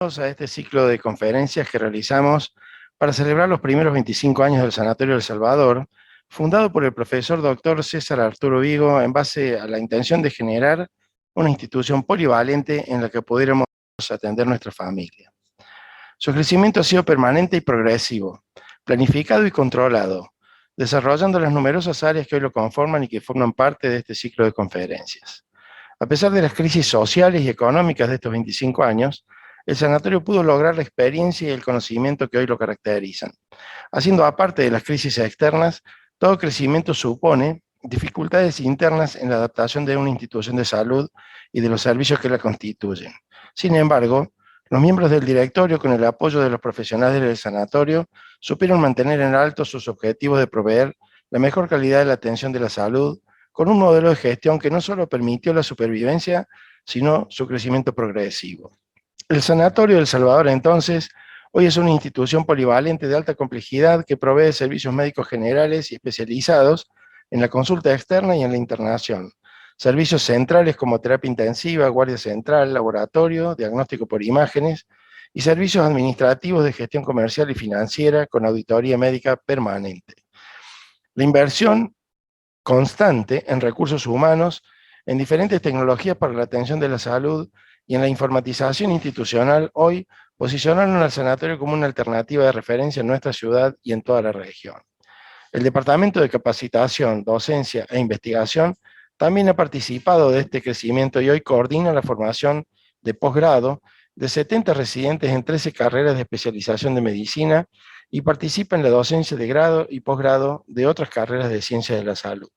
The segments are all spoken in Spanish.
A este ciclo de conferencias que realizamos para celebrar los primeros 25 años del Sanatorio El Salvador, fundado por el profesor doctor César Arturo Vigo en base a la intención de generar una institución polivalente en la que pudiéramos atender nuestra familia. Su crecimiento ha sido permanente y progresivo, planificado y controlado, desarrollando las numerosas áreas que hoy lo conforman y que forman parte de este ciclo de conferencias. A pesar de las crisis sociales y económicas de estos 25 años, el sanatorio pudo lograr la experiencia y el conocimiento que hoy lo caracterizan. Haciendo aparte de las crisis externas, todo crecimiento supone dificultades internas en la adaptación de una institución de salud y de los servicios que la constituyen. Sin embargo, los miembros del directorio, con el apoyo de los profesionales del sanatorio, supieron mantener en alto sus objetivos de proveer la mejor calidad de la atención de la salud, con un modelo de gestión que no solo permitió la supervivencia, sino su crecimiento progresivo. El Sanatorio del Salvador, entonces, hoy es una institución polivalente de alta complejidad que provee servicios médicos generales y especializados en la consulta externa y en la internación. Servicios centrales como terapia intensiva, guardia central, laboratorio, diagnóstico por imágenes y servicios administrativos de gestión comercial y financiera con auditoría médica permanente. La inversión constante en recursos humanos, en diferentes tecnologías para la atención de la salud y en la informatización institucional, hoy posicionaron al sanatorio como una alternativa de referencia en nuestra ciudad y en toda la región. El Departamento de Capacitación, Docencia e Investigación también ha participado de este crecimiento y hoy coordina la formación de posgrado de 70 residentes en 13 carreras de especialización de medicina y participa en la docencia de grado y posgrado de otras carreras de ciencias de la salud.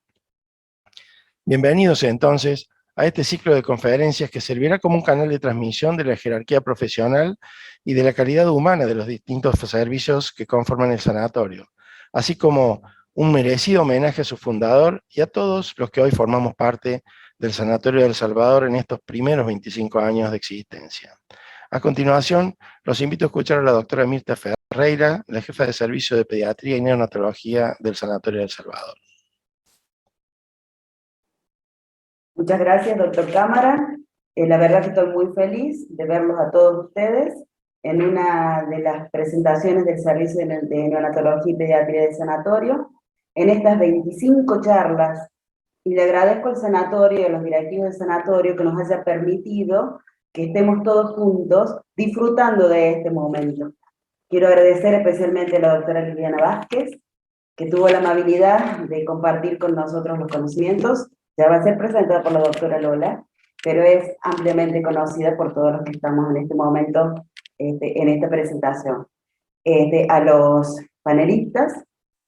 Bienvenidos entonces a este ciclo de conferencias que servirá como un canal de transmisión de la jerarquía profesional y de la calidad humana de los distintos servicios que conforman el sanatorio, así como un merecido homenaje a su fundador y a todos los que hoy formamos parte del Sanatorio de El Salvador en estos primeros 25 años de existencia. A continuación, los invito a escuchar a la doctora Mirta Ferreira, la jefa de servicio de pediatría y neonatología del Sanatorio de El Salvador. Muchas gracias, doctor Cámara. La verdad que estoy muy feliz de verlos a todos ustedes en una de las presentaciones del Servicio de Neonatología y Pediatría del Sanatorio, en estas 25 charlas, y le agradezco al sanatorio y a los directivos del sanatorio que nos haya permitido que estemos todos juntos disfrutando de este momento. Quiero agradecer especialmente a la doctora Liliana Vázquez, que tuvo la amabilidad de compartir con nosotros los conocimientos. Ya va a ser presentada por la doctora Lola, pero es ampliamente conocida por todos los que estamos en este momento en esta presentación. A los panelistas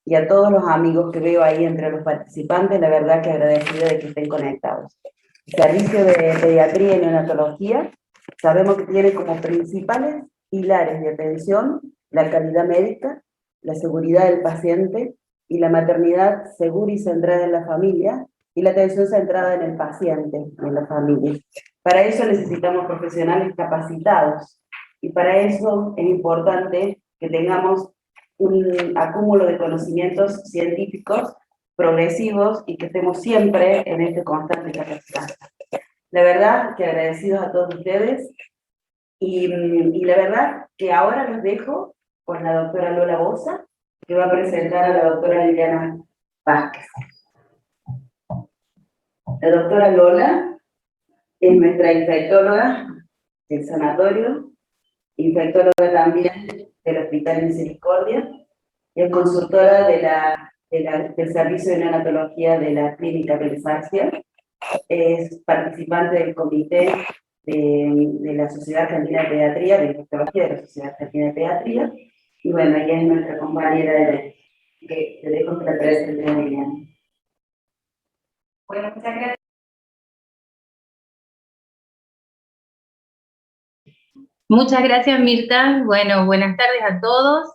y a todos los amigos que veo ahí entre los participantes, la verdad que agradecida de que estén conectados. El Servicio de Pediatría y Neonatología sabemos que tiene como principales pilares de atención la calidad médica, la seguridad del paciente y la maternidad segura y centrada en la familia, y la atención centrada en el paciente y en la familia. Para eso necesitamos profesionales capacitados, y para eso es importante que tengamos un acúmulo de conocimientos científicos progresivos y que estemos siempre en este constante capacitación. La verdad que agradecidos a todos ustedes, y la verdad que ahora los dejo con la doctora Lola Bosa, que va a presentar a la doctora Liliana Vázquez. La doctora Lola es nuestra infectóloga del sanatorio, infectóloga también del Hospital Misericordia, es consultora del Servicio de Neonatología de la Clínica Belsacia, es participante del comité de la Sociedad Argentina de Pediatría, de Infectología de la Sociedad Argentina de Pediatría, y bueno, ella es nuestra compañera que te dejo que la presente, Liliana. Bueno, muchas gracias. Muchas gracias, Mirta. Bueno, buenas tardes a todos.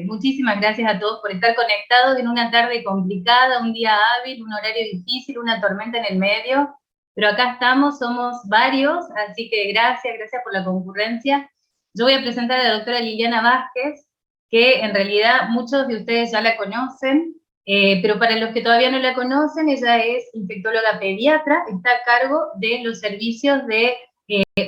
Muchísimas gracias a todos por estar conectados en una tarde complicada, un día hábil, un horario difícil, una tormenta en el medio. Pero acá estamos, somos varios, así que gracias por la concurrencia. Yo voy a presentar a la doctora Liliana Vázquez, que en realidad muchos de ustedes ya la conocen, pero para los que todavía no la conocen, ella es infectóloga pediatra, está a cargo de los servicios de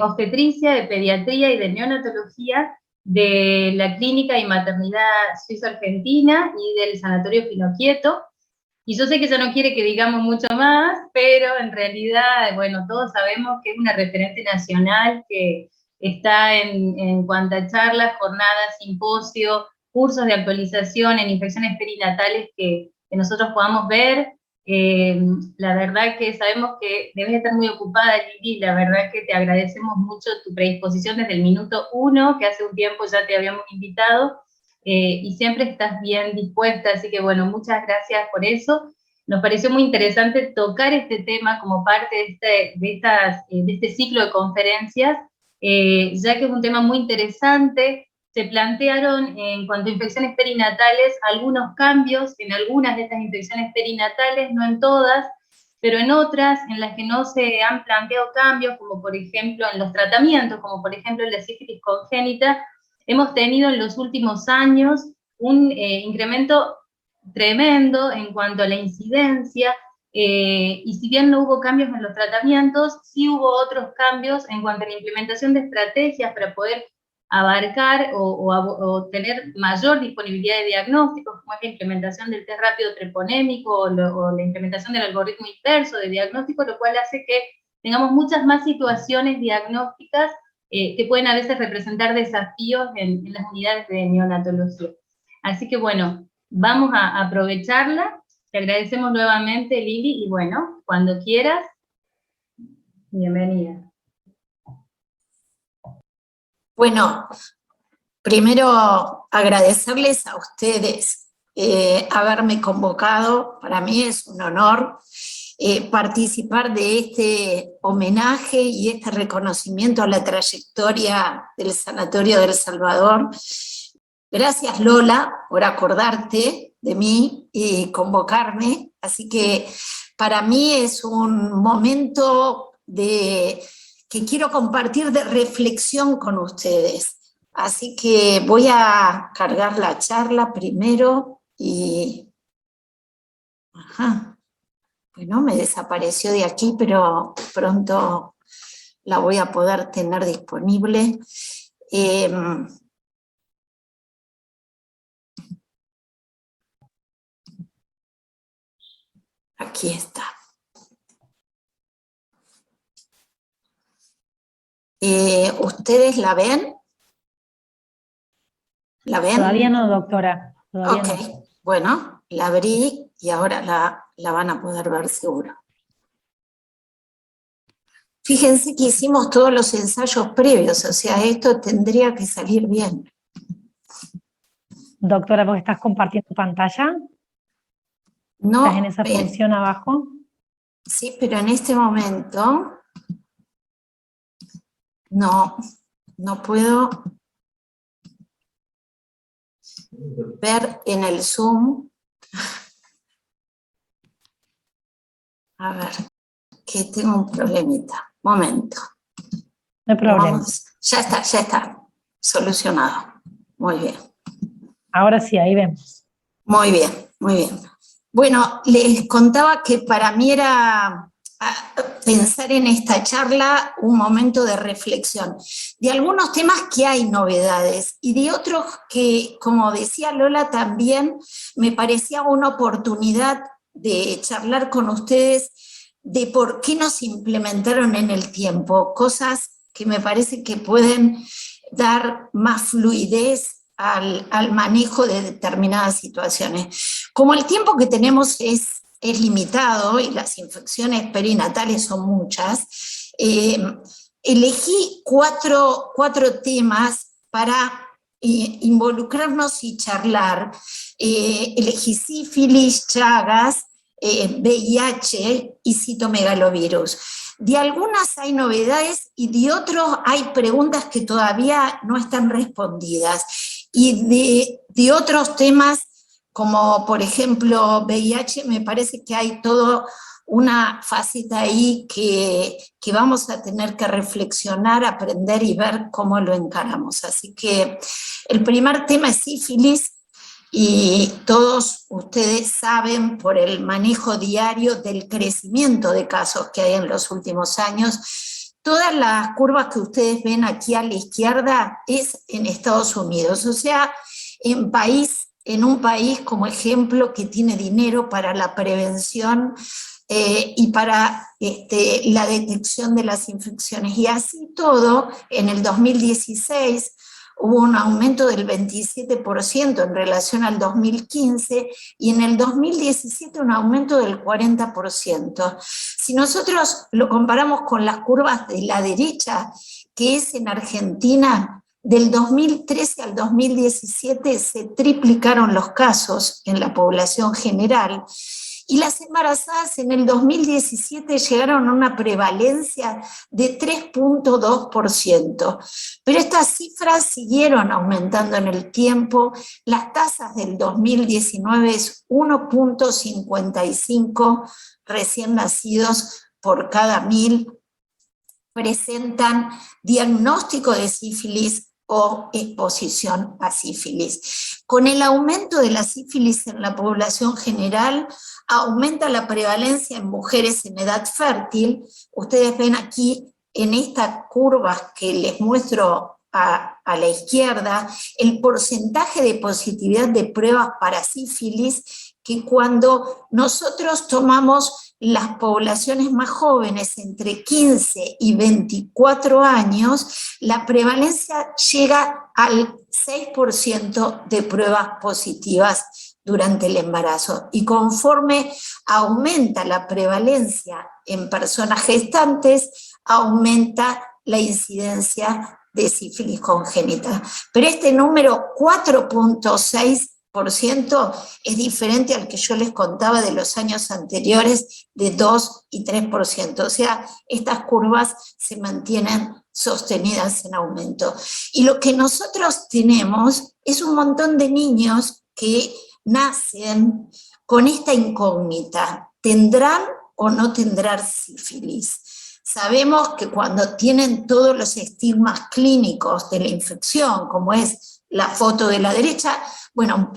obstetricia, de pediatría y de neonatología de la Clínica y Maternidad Suizo-Argentina y del Sanatorio Pinoquieto. Y yo sé que ella no quiere que digamos mucho más, pero en realidad, bueno, todos sabemos que es una referente nacional que está en cuanto a charlas, jornadas, simposios, cursos de actualización en infecciones perinatales que nosotros podamos ver. La verdad que sabemos que debes estar muy ocupada, Lili, la verdad que te agradecemos mucho tu predisposición desde el minuto 1, que hace un tiempo ya te habíamos invitado, y siempre estás bien dispuesta, así que bueno, muchas gracias por eso. Nos pareció muy interesante tocar este tema como parte de este ciclo de conferencias, ya que es un tema muy interesante. Se plantearon en cuanto a infecciones perinatales algunos cambios en algunas de estas infecciones perinatales, no en todas, pero en otras en las que no se han planteado cambios, como por ejemplo en los tratamientos, como por ejemplo en la sífilis congénita, hemos tenido en los últimos años un incremento tremendo en cuanto a la incidencia, y si bien no hubo cambios en los tratamientos, sí hubo otros cambios en cuanto a la implementación de estrategias para poder abarcar o tener mayor disponibilidad de diagnósticos, como es la implementación del test rápido treponémico o la implementación del algoritmo inverso de diagnóstico, lo cual hace que tengamos muchas más situaciones diagnósticas que pueden a veces representar desafíos en las unidades de neonatología. Así que bueno, vamos a aprovecharla. Te agradecemos nuevamente, Lili, y bueno, cuando quieras, bienvenida. Bueno, primero agradecerles a ustedes haberme convocado. Para mí es un honor participar de este homenaje y este reconocimiento a la trayectoria del Sanatorio del Salvador. Gracias, Lola, por acordarte de mí y convocarme. Así que para mí es un momento que quiero compartir de reflexión con ustedes. Así que voy a cargar la charla primero y... Ajá. Bueno, me desapareció de aquí, pero pronto la voy a poder tener disponible. Aquí está. ¿Ustedes la ven? ¿La ven? Todavía no, doctora. Todavía ok, no. Bueno, la abrí y ahora la van a poder ver seguro. Fíjense que hicimos todos los ensayos previos, o sea, esto tendría que salir bien. Doctora, ¿vos estás compartiendo pantalla? No, ¿Estás en esa función abajo? Sí, pero en este momento no puedo ver en el Zoom. A ver, que tengo un problemita. Momento. No hay problema. Vamos. Ya está. Solucionado. Muy bien. Ahora sí, ahí vemos. Muy bien. Bueno, les contaba que para mí era pensar en esta charla un momento de reflexión. De algunos temas que hay novedades y de otros que, como decía Lola, también me parecía una oportunidad de charlar con ustedes de por qué no se implementaron en el tiempo, cosas que me parece que pueden dar más fluidez al manejo de determinadas situaciones. Como el tiempo que tenemos es limitado y las infecciones perinatales son muchas, elegí cuatro temas para involucrarnos y charlar. Elegí sífilis, Chagas, VIH y citomegalovirus. De algunas hay novedades y de otros hay preguntas que todavía no están respondidas. Y de otros temas, como por ejemplo VIH, me parece que hay toda una faceta ahí que vamos a tener que reflexionar, aprender y ver cómo lo encaramos. Así que el primer tema es sífilis, y todos ustedes saben por el manejo diario del crecimiento de casos que hay en los últimos años, todas las curvas que ustedes ven aquí a la izquierda es en Estados Unidos, o sea, en un país como ejemplo que tiene dinero para la prevención y para la detección de las infecciones. Y así todo, en el 2016 hubo un aumento del 27% en relación al 2015 y en el 2017 un aumento del 40%. Si nosotros lo comparamos con las curvas de la derecha, que es en Argentina, del 2013 al 2017 se triplicaron los casos en la población general, y las embarazadas en el 2017 llegaron a una prevalencia de 3.2%. Pero estas cifras siguieron aumentando en el tiempo. Las tasas del 2019 es 1.55 recién nacidos por cada 1000 presentan diagnóstico de sífilis o exposición a sífilis. Con el aumento de la sífilis en la población general, aumenta la prevalencia en mujeres en edad fértil. Ustedes ven aquí en estas curvas que les muestro a la izquierda, el porcentaje de positividad de pruebas para sífilis, que cuando nosotros tomamos las poblaciones más jóvenes, entre 15 y 24 años, la prevalencia llega al 6% de pruebas positivas durante el embarazo. Y conforme aumenta la prevalencia en personas gestantes, aumenta la incidencia de sífilis congénita. Pero este número 4.6% es diferente al que yo les contaba de los años anteriores de 2 y 3%. O sea, estas curvas se mantienen sostenidas en aumento. Y lo que nosotros tenemos es un montón de niños que nacen con esta incógnita: ¿tendrán o no tendrán sífilis? Sabemos que cuando tienen todos los estigmas clínicos de la infección, como es la foto de la derecha, bueno,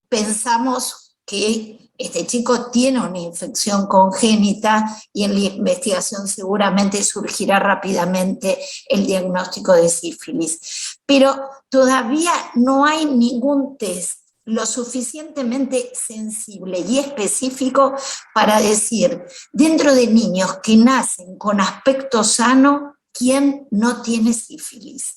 pensamos que este chico tiene una infección congénita y en la investigación seguramente surgirá rápidamente el diagnóstico de sífilis. Pero todavía no hay ningún test lo suficientemente sensible y específico para decir, dentro de niños que nacen con aspecto sano, ¿quién no tiene sífilis?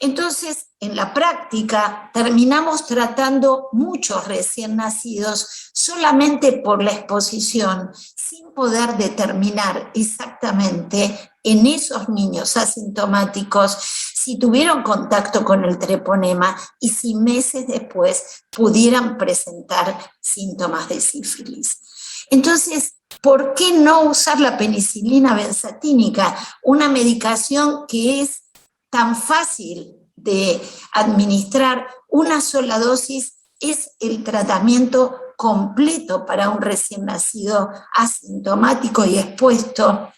Entonces, en la práctica, terminamos tratando muchos recién nacidos solamente por la exposición, sin poder determinar exactamente en esos niños asintomáticos si tuvieron contacto con el treponema y si meses después pudieran presentar síntomas de sífilis. Entonces, ¿por qué no usar la penicilina benzatínica? Una medicación que es tan fácil de administrar, una sola dosis es el tratamiento completo para un recién nacido asintomático y expuesto,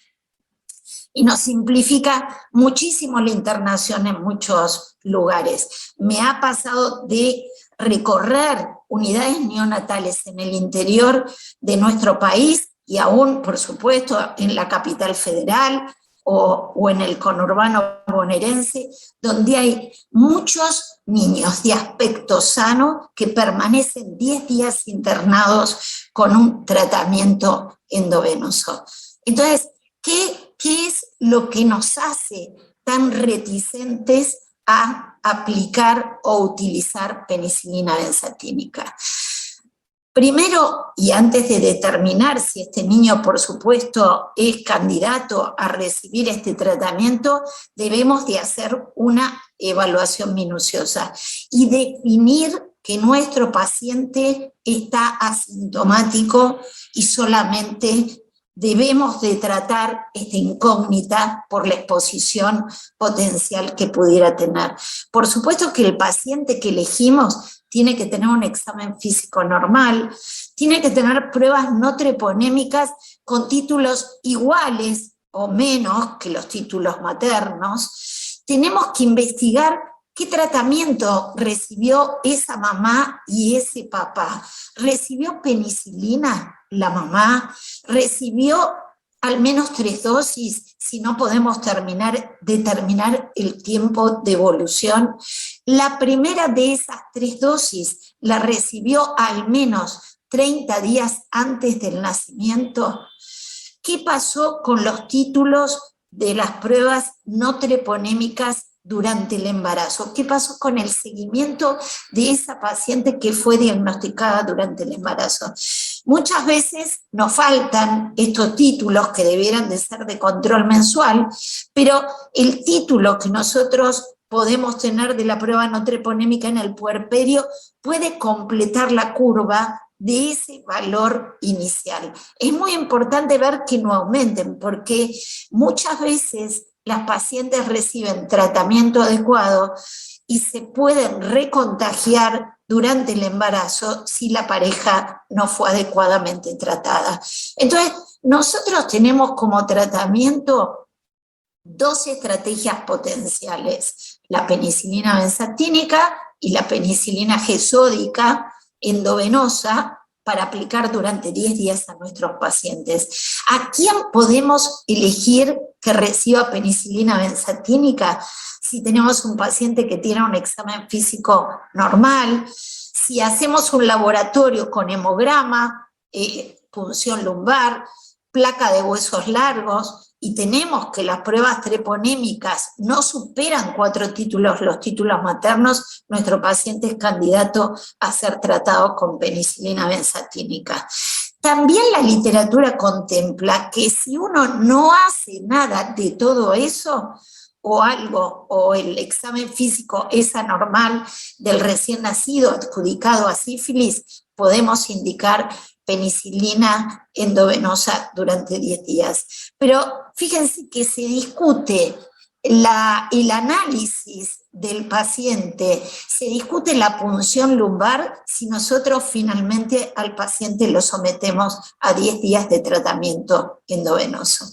y nos simplifica muchísimo la internación en muchos lugares. Me ha pasado de recorrer unidades neonatales en el interior de nuestro país y aún, por supuesto, en la capital federal, o en el conurbano bonaerense, donde hay muchos niños de aspecto sano que permanecen 10 días internados con un tratamiento endovenoso. Entonces, ¿qué es lo que nos hace tan reticentes a aplicar o utilizar penicilina benzatínica? Primero, y antes de determinar si este niño, por supuesto, es candidato a recibir este tratamiento, debemos de hacer una evaluación minuciosa y definir que nuestro paciente está asintomático y solamente debemos de tratar esta incógnita por la exposición potencial que pudiera tener. Por supuesto que el paciente que elegimos tiene que tener un examen físico normal, tiene que tener pruebas no treponémicas con títulos iguales o menos que los títulos maternos. Tenemos que investigar qué tratamiento recibió esa mamá y ese papá. ¿Recibió penicilina la mamá? ¿Recibió al menos 3 dosis, si no podemos determinar el tiempo de evolución. La primera de esas 3 dosis la recibió al menos 30 días antes del nacimiento. ¿Qué pasó con los títulos de las pruebas no treponémicas durante el embarazo? ¿Qué pasó con el seguimiento de esa paciente que fue diagnosticada durante el embarazo? Muchas veces nos faltan estos títulos que debieran de ser de control mensual, pero el título que nosotros podemos tener de la prueba no treponémica en el puerperio puede completar la curva de ese valor inicial. Es muy importante ver que no aumenten, porque muchas veces las pacientes reciben tratamiento adecuado y se pueden recontagiar durante el embarazo si la pareja no fue adecuadamente tratada. Entonces, nosotros tenemos como tratamiento 2 estrategias potenciales: la penicilina benzatínica y la penicilina G sódica endovenosa, para aplicar durante 10 días a nuestros pacientes. ¿A quién podemos elegir que reciba penicilina benzatínica? Si tenemos un paciente que tiene un examen físico normal, si hacemos un laboratorio con hemograma, punción lumbar, placa de huesos largos, y tenemos que las pruebas treponémicas no superan 4 títulos, los títulos maternos, nuestro paciente es candidato a ser tratado con penicilina benzatínica. También la literatura contempla que si uno no hace nada de todo eso, o el examen físico es anormal del recién nacido adjudicado a sífilis, podemos indicar penicilina endovenosa durante 10 días. Pero fíjense que se discute el análisis del paciente, se discute la punción lumbar si nosotros finalmente al paciente lo sometemos a 10 días de tratamiento endovenoso.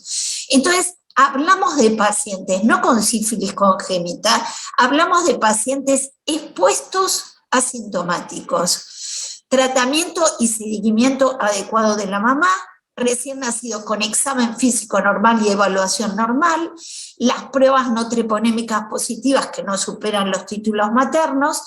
Entonces, hablamos de pacientes no con sífilis congénita, hablamos de pacientes expuestos asintomáticos. Tratamiento y seguimiento adecuado de la mamá, recién nacido con examen físico normal y evaluación normal, las pruebas no treponémicas positivas que no superan los títulos maternos.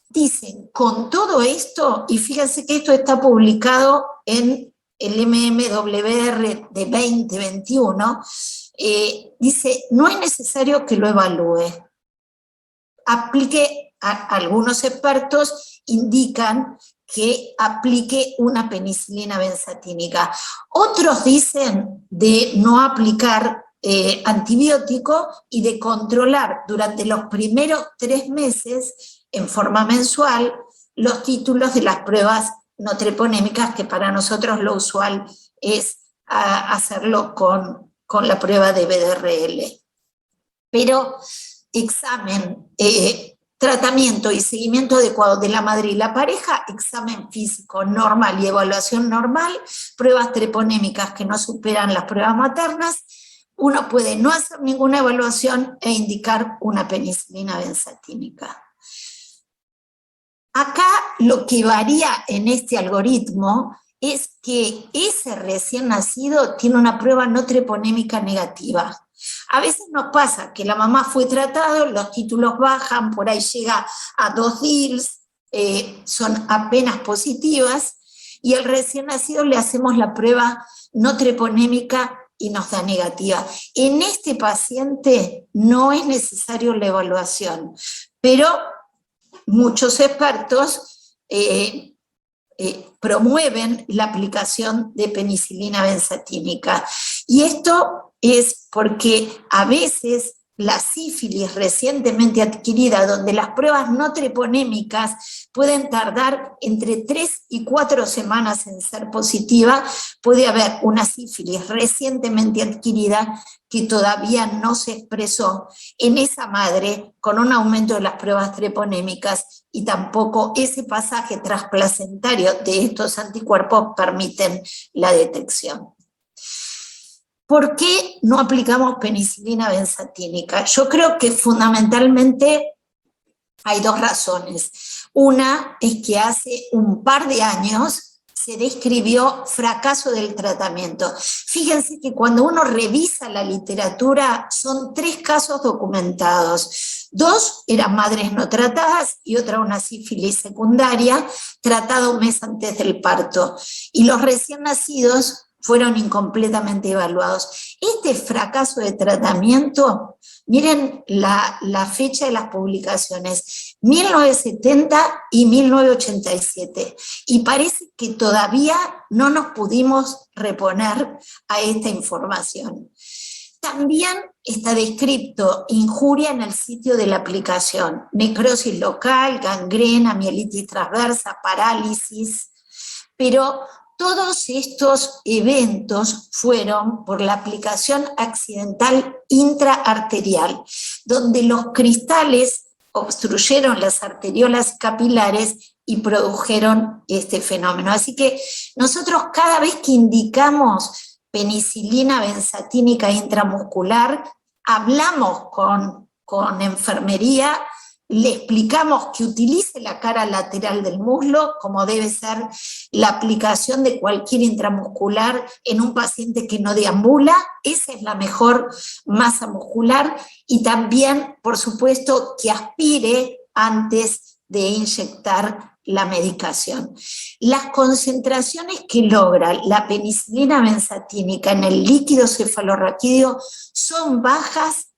Dicen, con todo esto, y fíjense que esto está publicado en el MMWR de 2021, dice, no es necesario que lo evalúe. Algunos expertos indican que aplique una penicilina benzatínica. Otros dicen de no aplicar antibiótico y de controlar durante los primeros 3 meses en forma mensual los títulos de las pruebas no treponémicas, que para nosotros lo usual es hacerlo con la prueba de BDRL. Pero examen, tratamiento y seguimiento adecuado de la madre y la pareja, examen físico normal y evaluación normal, pruebas treponémicas que no superan las pruebas maternas, uno puede no hacer ninguna evaluación e indicar una penicilina benzatínica. Acá lo que varía en este algoritmo es que ese recién nacido tiene una prueba no treponémica negativa. A veces nos pasa que la mamá fue tratada, los títulos bajan, por ahí llega a 2 DILs, son apenas positivas, y al recién nacido le hacemos la prueba no treponémica y nos da negativa. En este paciente no es necesario la evaluación, pero muchos expertos promueven la aplicación de penicilina benzatínica. Y esto es porque a veces la sífilis recientemente adquirida, donde las pruebas no treponémicas pueden tardar entre 3 y 4 semanas en ser positiva, puede haber una sífilis recientemente adquirida que todavía no se expresó en esa madre con un aumento de las pruebas treponémicas, y tampoco ese pasaje transplacentario de estos anticuerpos permiten la detección. ¿Por qué no aplicamos penicilina benzatínica? Yo creo que fundamentalmente hay 2 razones. Una es que hace un par de años se describió fracaso del tratamiento. Fíjense que cuando uno revisa la literatura, son 3 casos documentados. 2 eran madres no tratadas y otra una sífilis secundaria, tratada un mes antes del parto. Y los recién nacidos fueron incompletamente evaluados. Este fracaso de tratamiento, miren la fecha de las publicaciones, 1970 y 1987, y parece que todavía no nos pudimos reponer a esta información. También está descrito injuria en el sitio de la aplicación, necrosis local, gangrena, mielitis transversa, parálisis, pero todos estos eventos fueron por la aplicación accidental intraarterial, donde los cristales obstruyeron las arteriolas capilares y produjeron este fenómeno. Así que nosotros cada vez que indicamos penicilina benzatínica intramuscular, hablamos con enfermería, le explicamos que utilice la cara lateral del muslo, como debe ser la aplicación de cualquier intramuscular en un paciente que no deambula, esa es la mejor masa muscular, y también, por supuesto, que aspire antes de inyectar la medicación. Las concentraciones que logra la penicilina benzatínica en el líquido cefalorraquídeo son bajas,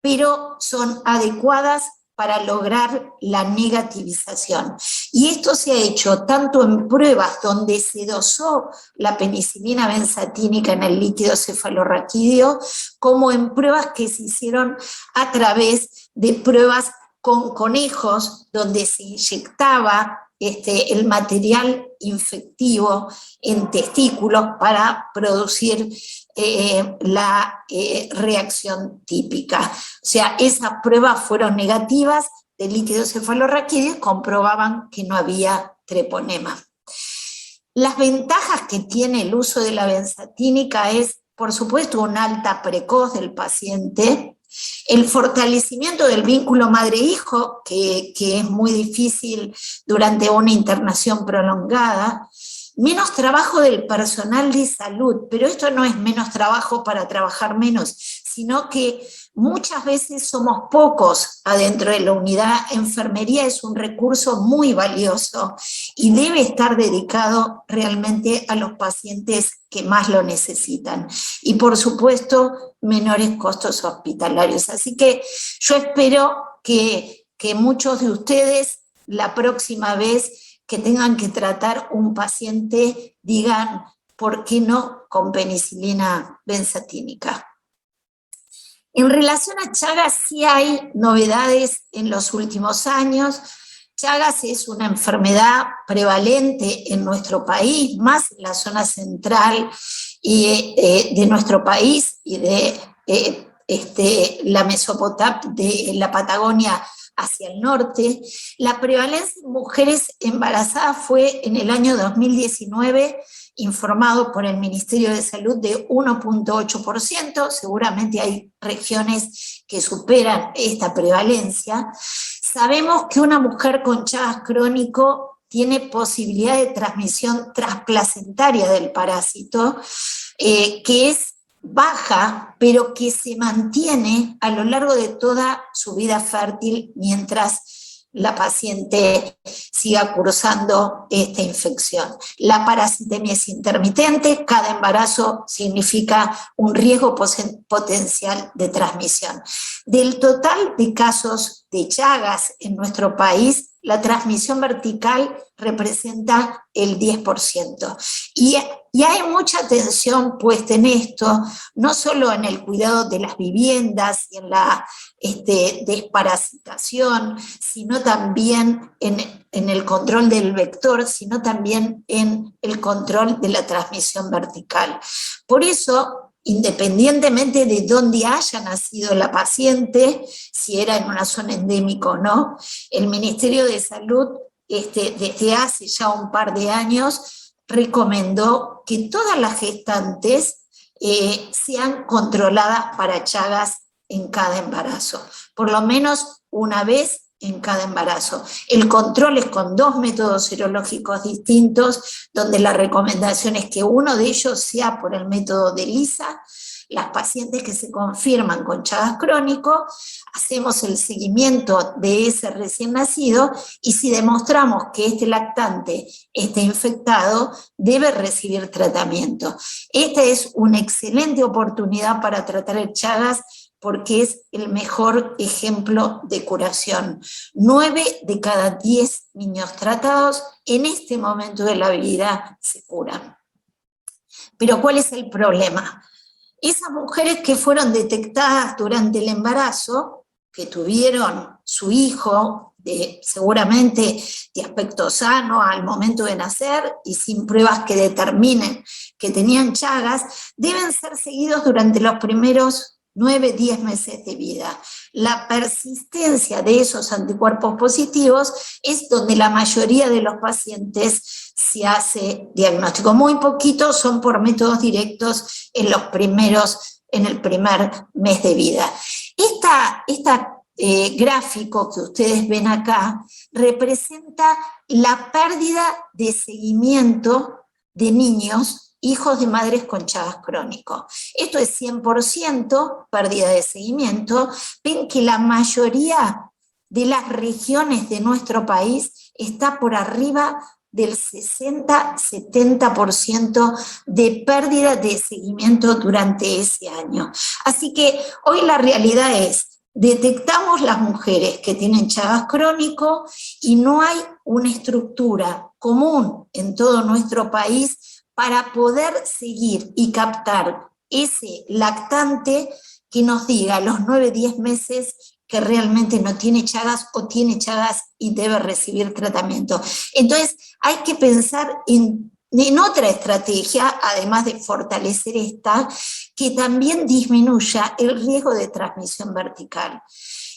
pero son adecuadas para lograr la negativización. Y esto se ha hecho tanto en pruebas donde se dosó la penicilina benzatínica en el líquido cefalorraquídeo, como en pruebas que se hicieron a través de pruebas con conejos, donde se inyectaba el material infectivo en testículos para producir la reacción típica. O sea, esas pruebas fueron negativas de líquido cefalorraquídeo y comprobaban que no había treponema. Las ventajas que tiene el uso de la benzatínica es, por supuesto, una alta precoz del paciente, el fortalecimiento del vínculo madre-hijo, que es muy difícil durante una internación prolongada, menos trabajo del personal de salud, pero esto no es menos trabajo para trabajar menos, sino que muchas veces somos pocos adentro de la unidad. Enfermería es un recurso muy valioso y debe estar dedicado realmente a los pacientes que más lo necesitan. Y por supuesto, menores costos hospitalarios. Así que yo espero que muchos de ustedes la próxima vez que tengan que tratar un paciente digan, ¿por qué no con penicilina benzatínica? En relación a Chagas, sí hay novedades en los últimos años. Chagas es una enfermedad prevalente en nuestro país, más en la zona central de nuestro país y de la Mesopotamia, de la Patagonia hacia el norte. La prevalencia en mujeres embarazadas fue en el año 2019 informado por el Ministerio de Salud de 1.8%, seguramente hay regiones que superan esta prevalencia. Sabemos que una mujer con Chagas crónico tiene posibilidad de transmisión transplacentaria del parásito, que es baja, pero que se mantiene a lo largo de toda su vida fértil mientras la paciente siga cursando esta infección. La parasitemia es intermitente, cada embarazo significa un riesgo potencial de transmisión. Del total de casos de Chagas en nuestro país, la transmisión vertical representa el 10%. Y hay mucha atención puesta en esto, no solo en el cuidado de las viviendas y en la desparasitación, sino también en el control del vector, sino también en el control de la transmisión vertical. Por eso, independientemente de dónde haya nacido la paciente, si era en una zona endémica o no, el Ministerio de Salud desde hace ya un par de años recomendó que todas las gestantes sean controladas para Chagas en cada embarazo, por lo menos una vez en cada embarazo. El control es con 2 métodos serológicos distintos, donde la recomendación es que uno de ellos sea por el método de ELISA. Las pacientes que se confirman con Chagas crónico, hacemos el seguimiento de ese recién nacido y si demostramos que este lactante está infectado, debe recibir tratamiento. Esta es una excelente oportunidad para tratar el Chagas porque es el mejor ejemplo de curación. 9 de cada 10 niños tratados en este momento de la vida se curan. Pero ¿cuál es el problema? Esas mujeres que fueron detectadas durante el embarazo, que tuvieron su hijo seguramente de aspecto sano al momento de nacer y sin pruebas que determinen que tenían Chagas, deben ser seguidos durante los primeros 9-10 meses de vida. La persistencia de esos anticuerpos positivos es donde la mayoría de los pacientes se hace diagnóstico. Muy poquitos son por métodos directos en el primer mes de vida. Este gráfico que ustedes ven acá representa la pérdida de seguimiento de niños hijos de madres con Chagas crónico. Esto es 100% pérdida de seguimiento. Ven que la mayoría de las regiones de nuestro país está por arriba del 60-70% de pérdida de seguimiento durante ese año. Así que hoy la realidad es, detectamos las mujeres que tienen Chagas crónico y no hay una estructura común en todo nuestro país para poder seguir y captar ese lactante que nos diga a los 9-10 meses que realmente no tiene Chagas o tiene Chagas y debe recibir tratamiento. Entonces hay que pensar en otra estrategia, además de fortalecer esta, que también disminuya el riesgo de transmisión vertical.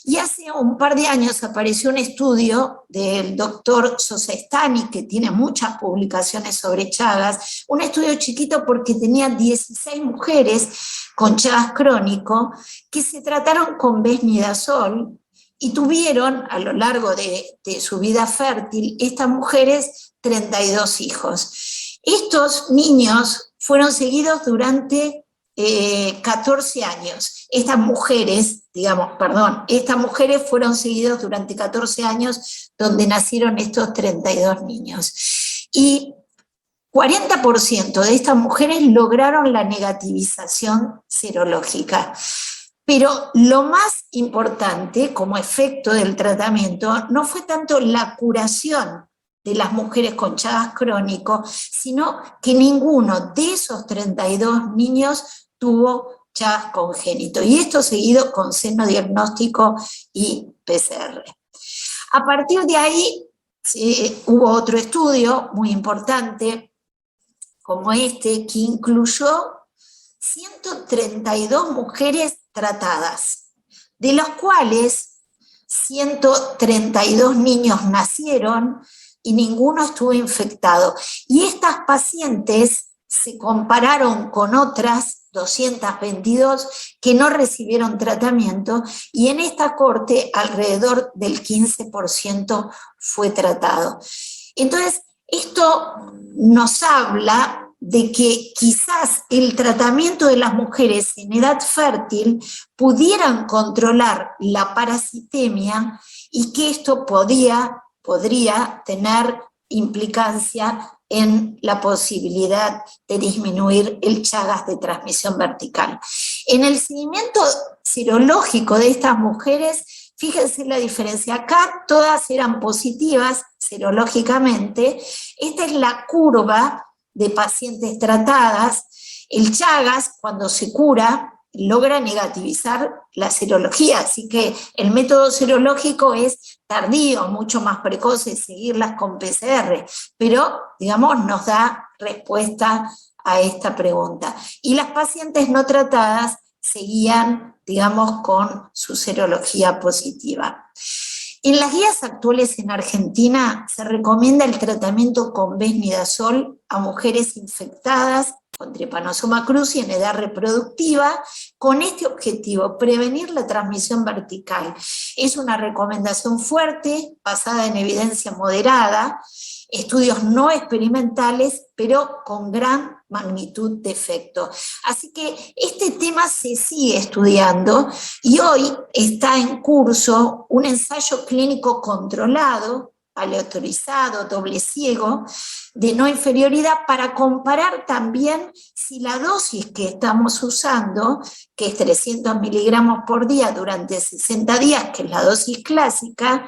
Y hace un par de años apareció un estudio del doctor Sosestani, que tiene muchas publicaciones sobre Chagas, un estudio chiquito porque tenía 16 mujeres con Chagas crónico que se trataron con Besnidazol y tuvieron a lo largo de su vida fértil, estas mujeres, 32 hijos. Estos niños fueron seguidos durante 14 años. Estas mujeres fueron seguidas durante 14 años donde nacieron estos 32 niños. Y 40% de estas mujeres lograron la negativización serológica. Pero lo más importante como efecto del tratamiento no fue tanto la curación de las mujeres con Chagas crónico, sino que ninguno de esos 32 niños tuvo Chagas congénito, y esto seguido con seno diagnóstico y PCR. A partir de ahí hubo otro estudio muy importante, como este, que incluyó 132 mujeres tratadas, de los cuales 132 niños nacieron y ninguno estuvo infectado. Y estas pacientes se compararon con otras 222 que no recibieron tratamiento, y en esta corte alrededor del 15% fue tratado. Entonces, esto nos habla de que quizás el tratamiento de las mujeres en edad fértil pudieran controlar la parasitemia y que esto podría tener implicancia en la posibilidad de disminuir el Chagas de transmisión vertical. En el seguimiento serológico de estas mujeres, fíjense la diferencia. Acá todas eran positivas serológicamente. Esta es la curva de pacientes tratadas. El Chagas, cuando se cura, logra negativizar la serología, así que el método serológico es tardío, mucho más precoz de seguirlas con PCR, pero, digamos, nos da respuesta a esta pregunta. Y las pacientes no tratadas seguían, digamos, con su serología positiva. En las guías actuales en Argentina se recomienda el tratamiento con Besnidazol a mujeres infectadas con Trypanosoma cruzi en edad reproductiva, con este objetivo, prevenir la transmisión vertical. Es una recomendación fuerte, basada en evidencia moderada, estudios no experimentales, pero con gran magnitud de efecto. Así que este tema se sigue estudiando y hoy está en curso un ensayo clínico controlado, aleatorizado, doble ciego, de no inferioridad, para comparar también si la dosis que estamos usando, que es 300 miligramos por día durante 60 días, que es la dosis clásica,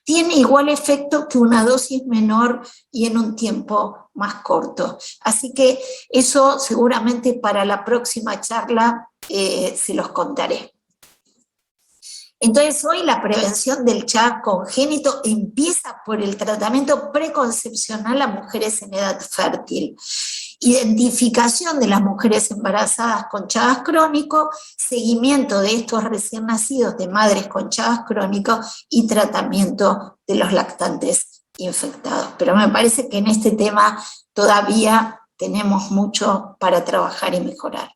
tiene igual efecto que una dosis menor y en un tiempo más corto. Así que eso seguramente para la próxima charla se los contaré. Entonces hoy la prevención del CHA congénito empieza por el tratamiento preconcepcional a mujeres en edad fértil, identificación de las mujeres embarazadas con Chagas crónico, seguimiento de estos recién nacidos de madres con Chagas crónico y tratamiento de los lactantes infectados. Pero me parece que en este tema todavía tenemos mucho para trabajar y mejorar.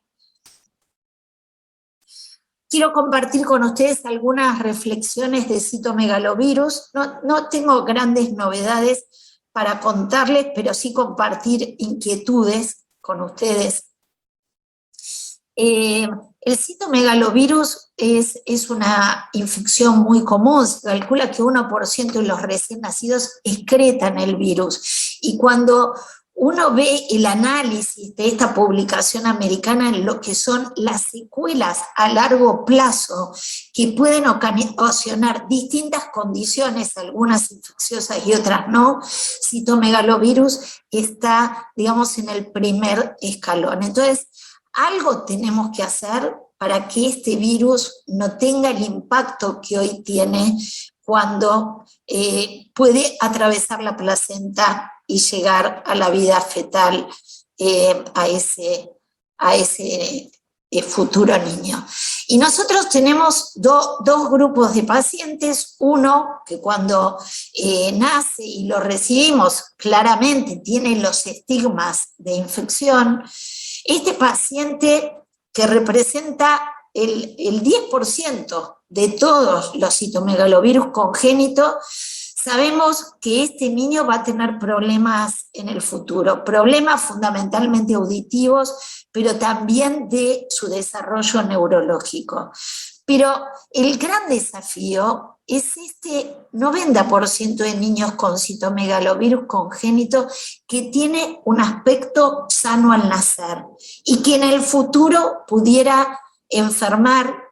Quiero compartir con ustedes algunas reflexiones de citomegalovirus. No tengo grandes novedades para contarles, pero sí compartir inquietudes con ustedes. El citomegalovirus es una infección muy común. Se calcula que 1% de los recién nacidos excretan el virus. Y cuando uno ve el análisis de esta publicación americana en lo que son las secuelas a largo plazo que pueden ocasionar distintas condiciones, algunas infecciosas y otras no, citomegalovirus está, digamos, en el primer escalón. Entonces, algo tenemos que hacer para que este virus no tenga el impacto que hoy tiene cuando puede atravesar la placenta y llegar a la vida fetal, a ese futuro niño. Y nosotros tenemos dos grupos de pacientes, uno que cuando nace y lo recibimos claramente tiene los estigmas de infección. Este paciente, que representa el 10% de todos los citomegalovirus congénitos, sabemos que este niño va a tener problemas en el futuro, problemas fundamentalmente auditivos, pero también de su desarrollo neurológico. Pero el gran desafío es este 90% de niños con citomegalovirus congénito que tiene un aspecto sano al nacer y que en el futuro pudiera enfermar,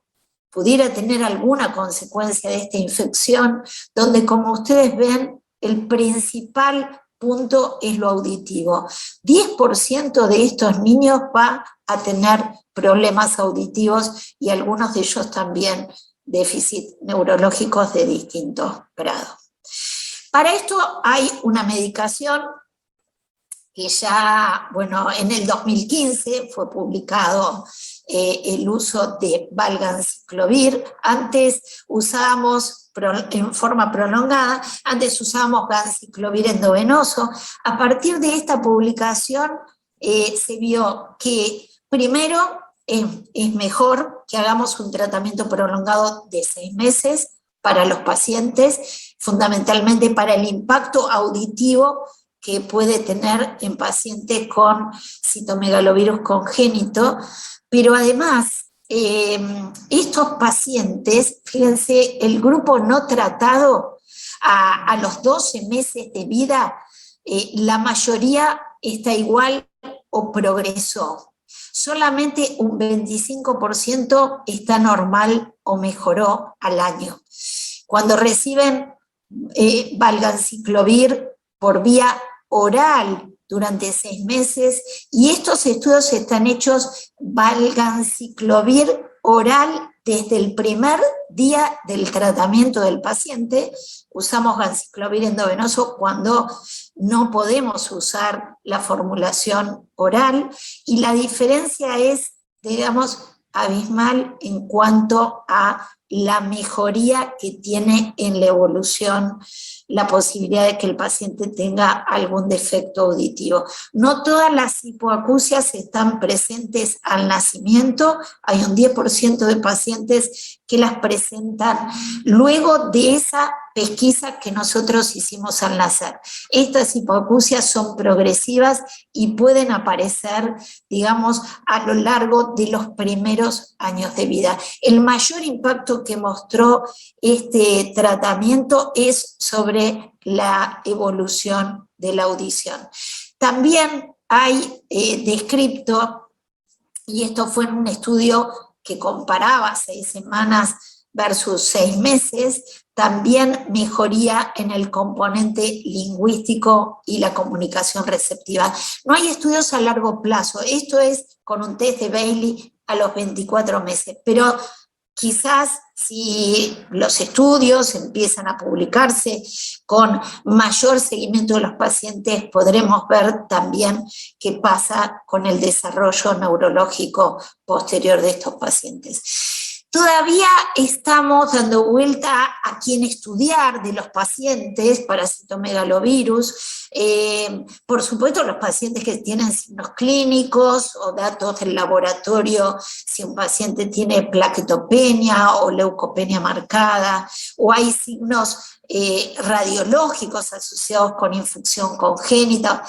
pudiera tener alguna consecuencia de esta infección, donde, como ustedes ven, el principal punto es lo auditivo. 10% de estos niños va a tener problemas auditivos y algunos de ellos también déficits neurológicos de distintos grados. Para esto hay una medicación que ya, bueno, en el 2015 fue publicado el uso de valganciclovir. Antes usábamos en forma prolongada, antes usábamos ganciclovir endovenoso. A partir de esta publicación se vio que primero es mejor que hagamos un tratamiento prolongado de 6 meses para los pacientes, fundamentalmente para el impacto auditivo que puede tener en pacientes con citomegalovirus congénito, pero además estos pacientes, fíjense, el grupo no tratado a los 12 meses de vida, la mayoría está igual o progresó. Solamente un 25% está normal o mejoró al año. Cuando reciben valganciclovir por vía oral durante 6 meses, y estos estudios están hechos valganciclovir oral desde el primer día del tratamiento del paciente. Usamos ganciclovir endovenoso cuando no podemos usar la formulación oral, y la diferencia es, digamos, abismal en cuanto a la mejoría que tiene en la evolución la posibilidad de que el paciente tenga algún defecto auditivo. No todas las hipoacusias están presentes al nacimiento, hay un 10% de pacientes que las presentan luego de esa pesquisa que nosotros hicimos al nacer. Estas hipoacusias son progresivas y pueden aparecer, digamos, a lo largo de los primeros años de vida. El mayor impacto que mostró este tratamiento es sobre la evolución de la audición. También hay descripto, y esto fue en un estudio que comparaba 6 semanas versus 6 meses, también mejoría en el componente lingüístico y la comunicación receptiva. No hay estudios a largo plazo, esto es con un test de Bailey a los 24 meses, pero quizás si los estudios empiezan a publicarse con mayor seguimiento de los pacientes, podremos ver también qué pasa con el desarrollo neurológico posterior de estos pacientes. Todavía estamos dando vuelta a quién estudiar de los pacientes para citomegalovirus. Por supuesto, los pacientes que tienen signos clínicos o datos del laboratorio, si un paciente tiene plaquetopenia o leucopenia marcada, o hay signos radiológicos asociados con infección congénita,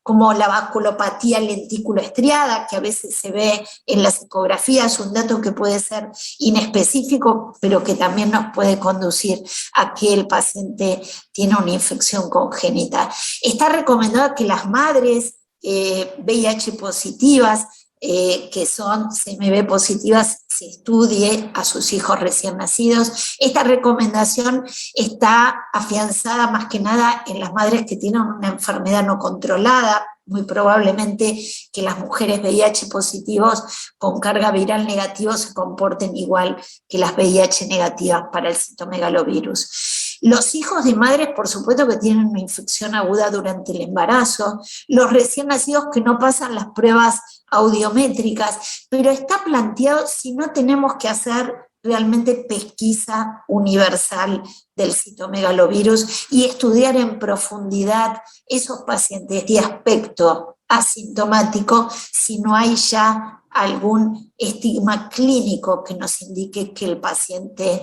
como la vasculopatía lenticuloestriada, que a veces se ve en las ecografías, un dato que puede ser inespecífico, pero que también nos puede conducir a que el paciente tiene una infección congénita. Está recomendado que las madres VIH positivas, que son CMV positivas, se estudie a sus hijos recién nacidos. Esta recomendación está afianzada más que nada en las madres que tienen una enfermedad no controlada, muy probablemente que las mujeres VIH positivos con carga viral negativa se comporten igual que las VIH negativas para el citomegalovirus. Los hijos de madres, por supuesto, que tienen una infección aguda durante el embarazo, los recién nacidos que no pasan las pruebas audiométricas, pero está planteado si no tenemos que hacer realmente pesquisa universal del citomegalovirus y estudiar en profundidad esos pacientes de aspecto asintomático si no hay ya algún estigma clínico que nos indique que el paciente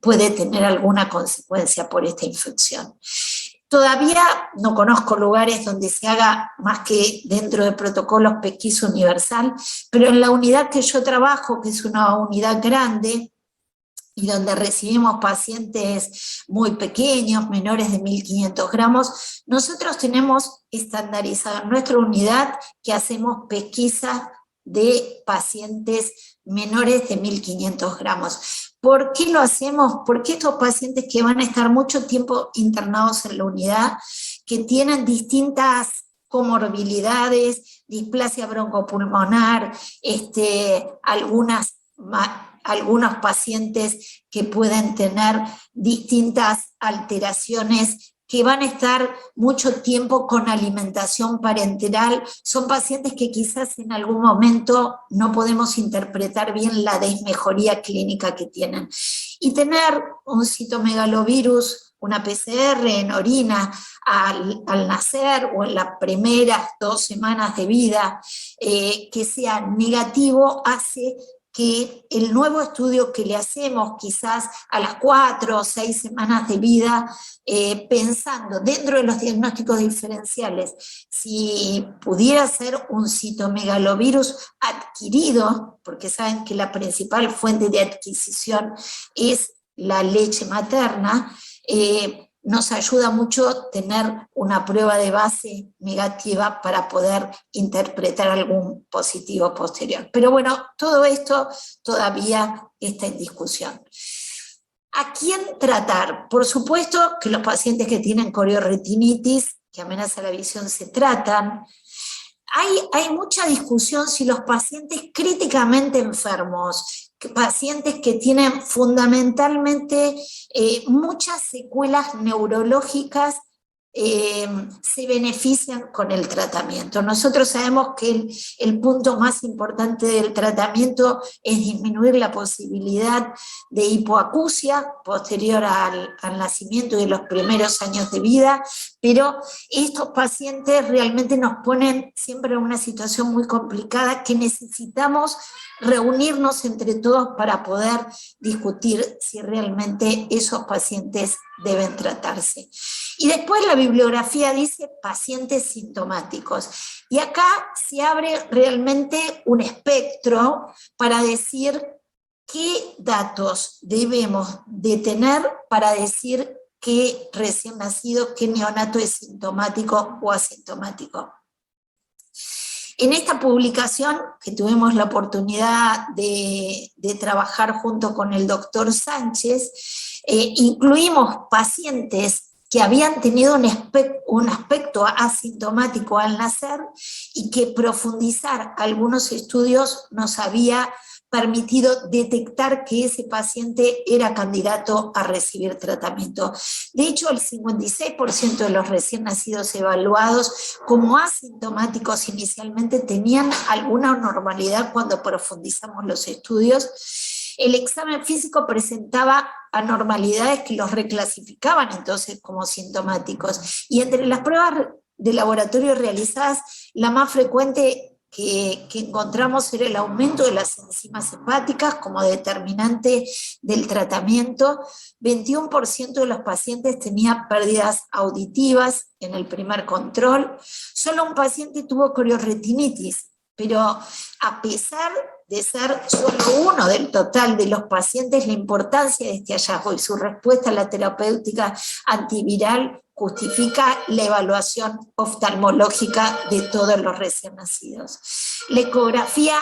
puede tener alguna consecuencia por esta infección. Todavía no conozco lugares donde se haga más que dentro de protocolos pesquisa universal, pero en la unidad que yo trabajo, que es una unidad grande, y donde recibimos pacientes muy pequeños, menores de 1.500 gramos, nosotros tenemos estandarizado en nuestra unidad que hacemos pesquisa de pacientes menores de 1.500 gramos. ¿Por qué lo hacemos? Porque estos pacientes que van a estar mucho tiempo internados en la unidad, que tienen distintas comorbilidades, displasia broncopulmonar, algunos pacientes que pueden tener distintas alteraciones, que van a estar mucho tiempo con alimentación parenteral, son pacientes que quizás en algún momento no podemos interpretar bien la desmejoría clínica que tienen. Y tener un citomegalovirus, una PCR en orina al nacer o en las primeras 2 semanas de vida, que sea negativo, hace que el nuevo estudio que le hacemos quizás a las 4 o 6 semanas de vida, pensando dentro de los diagnósticos diferenciales, si pudiera ser un citomegalovirus adquirido, porque saben que la principal fuente de adquisición es la leche materna, nos ayuda mucho tener una prueba de base negativa para poder interpretar algún positivo posterior. Pero bueno, todo esto todavía está en discusión. ¿A quién tratar? Por supuesto que los pacientes que tienen corioretinitis, que amenaza la visión, se tratan. Hay mucha discusión si los pacientes críticamente enfermos, pacientes que tienen fundamentalmente muchas secuelas neurológicas se benefician con el tratamiento. Nosotros sabemos que el punto más importante del tratamiento es disminuir la posibilidad de hipoacusia posterior al nacimiento y de los primeros años de vida, pero estos pacientes realmente nos ponen siempre en una situación muy complicada que necesitamos reunirnos entre todos para poder discutir si realmente esos pacientes deben tratarse. Y después la bibliografía dice pacientes sintomáticos. Y acá se abre realmente un espectro para decir qué datos debemos de tener para decir qué recién nacido, qué neonato es sintomático o asintomático. En esta publicación, que tuvimos la oportunidad de trabajar junto con el doctor Sánchez, incluimos pacientes que habían tenido un aspecto asintomático al nacer y que profundizar algunos estudios nos había permitido detectar que ese paciente era candidato a recibir tratamiento. De hecho, el 56% de los recién nacidos evaluados como asintomáticos inicialmente tenían alguna anormalidad cuando profundizamos los estudios. El examen físico presentaba anormalidades que los reclasificaban entonces como sintomáticos. Y entre las pruebas de laboratorio realizadas, la más frecuente que encontramos era el aumento de las enzimas hepáticas como determinante del tratamiento. 21% de los pacientes tenía pérdidas auditivas en el primer control. Solo un paciente tuvo coriorretinitis, pero a pesar de ser solo uno del total de los pacientes, la importancia de este hallazgo y su respuesta a la terapéutica antiviral justifica la evaluación oftalmológica de todos los recién nacidos. La ecografía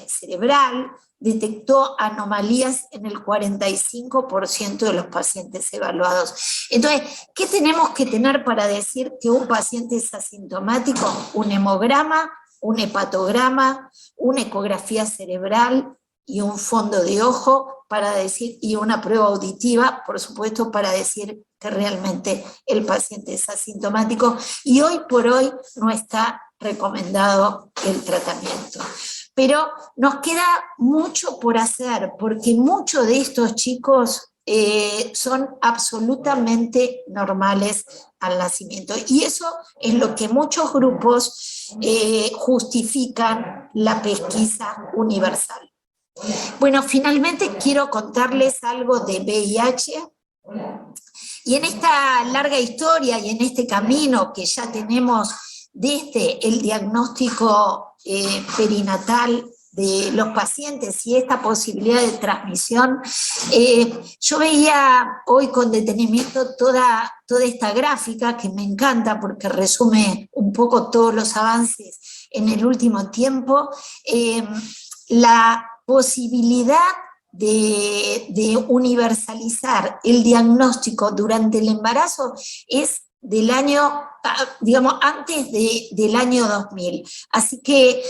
cerebral detectó anomalías en el 45% de los pacientes evaluados. Entonces, ¿qué tenemos que tener para decir que un paciente es asintomático? Un hemograma, un hepatograma, una ecografía cerebral y un fondo de ojo para decir, y una prueba auditiva, por supuesto, para decir que realmente el paciente es asintomático, y hoy por hoy no está recomendado el tratamiento. Pero nos queda mucho por hacer, porque muchos de estos chicos son absolutamente normales al nacimiento. Y eso es lo que muchos grupos justifican la pesquisa universal. Bueno, finalmente quiero contarles algo de VIH. Y en esta larga historia y en este camino que ya tenemos desde el diagnóstico perinatal de los pacientes y esta posibilidad de transmisión, yo veía hoy con detenimiento toda esta gráfica que me encanta porque resume un poco todos los avances en el último tiempo, la posibilidad de universalizar el diagnóstico durante el embarazo es del año, digamos, antes del año 2000. Así que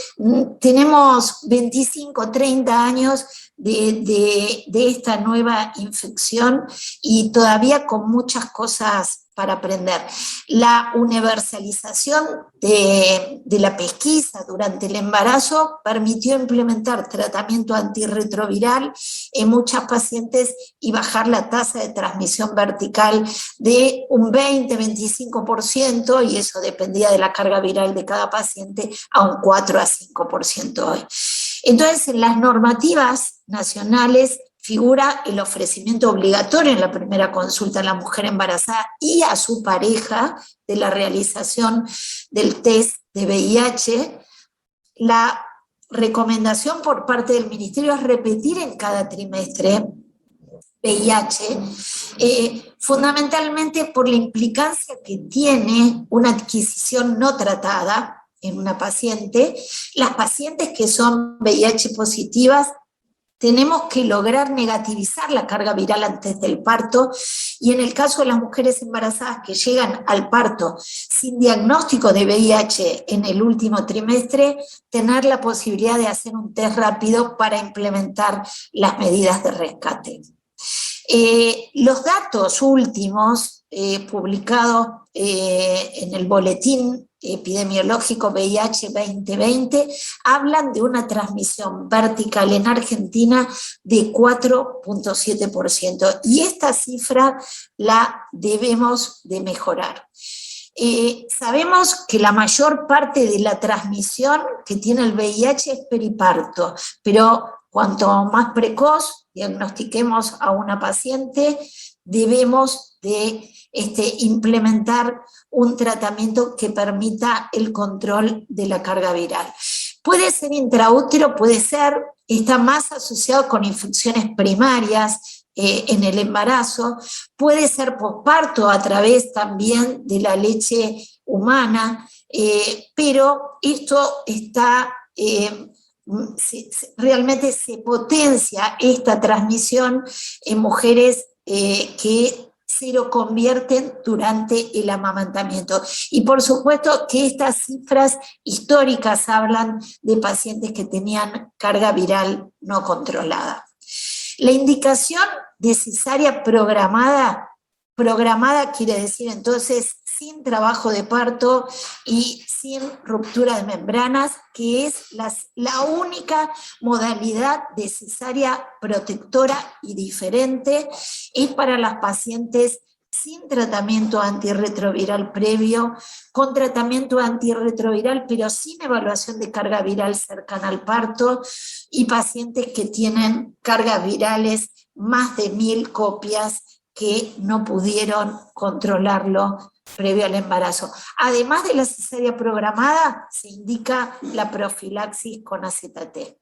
tenemos 25, 30 años de esta nueva infección y todavía con muchas cosas para aprender. La universalización de la pesquisa durante el embarazo permitió implementar tratamiento antirretroviral en muchas pacientes y bajar la tasa de transmisión vertical de un 20-25%, y eso dependía de la carga viral de cada paciente, a un 4 a 5% hoy. Entonces, en las normativas nacionales figura el ofrecimiento obligatorio en la primera consulta a la mujer embarazada y a su pareja de la realización del test de VIH. La recomendación por parte del Ministerio es repetir en cada trimestre VIH, fundamentalmente por la implicancia que tiene una adquisición no tratada en una paciente. Las pacientes que son VIH positivas tenemos que lograr negativizar la carga viral antes del parto, y en el caso de las mujeres embarazadas que llegan al parto sin diagnóstico de VIH en el último trimestre, tener la posibilidad de hacer un test rápido para implementar las medidas de rescate. Los datos últimos publicados en el Boletín Epidemiológico VIH 2020 hablan de una transmisión vertical en Argentina de 4,7%, y esta cifra la debemos de mejorar. Sabemos que la mayor parte de la transmisión que tiene el VIH es periparto, pero cuanto más precoz diagnostiquemos a una paciente, debemos de implementar un tratamiento que permita el control de la carga viral. Puede ser intraútero, está más asociado con infecciones primarias en el embarazo, puede ser posparto a través también de la leche humana, pero esto está... realmente se potencia esta transmisión en mujeres que se lo convierten durante el amamantamiento. Y por supuesto que estas cifras históricas hablan de pacientes que tenían carga viral no controlada. La indicación de cesárea programada quiere decir entonces sin trabajo de parto y sin ruptura de membranas, que es la única modalidad de cesárea protectora y diferente, es para las pacientes sin tratamiento antirretroviral previo, con tratamiento antirretroviral pero sin evaluación de carga viral cercana al parto, y pacientes que tienen cargas virales más de 1000 copias que no pudieron controlarlo previo al embarazo. Además de la cesárea programada, se indica la profilaxis con AZT.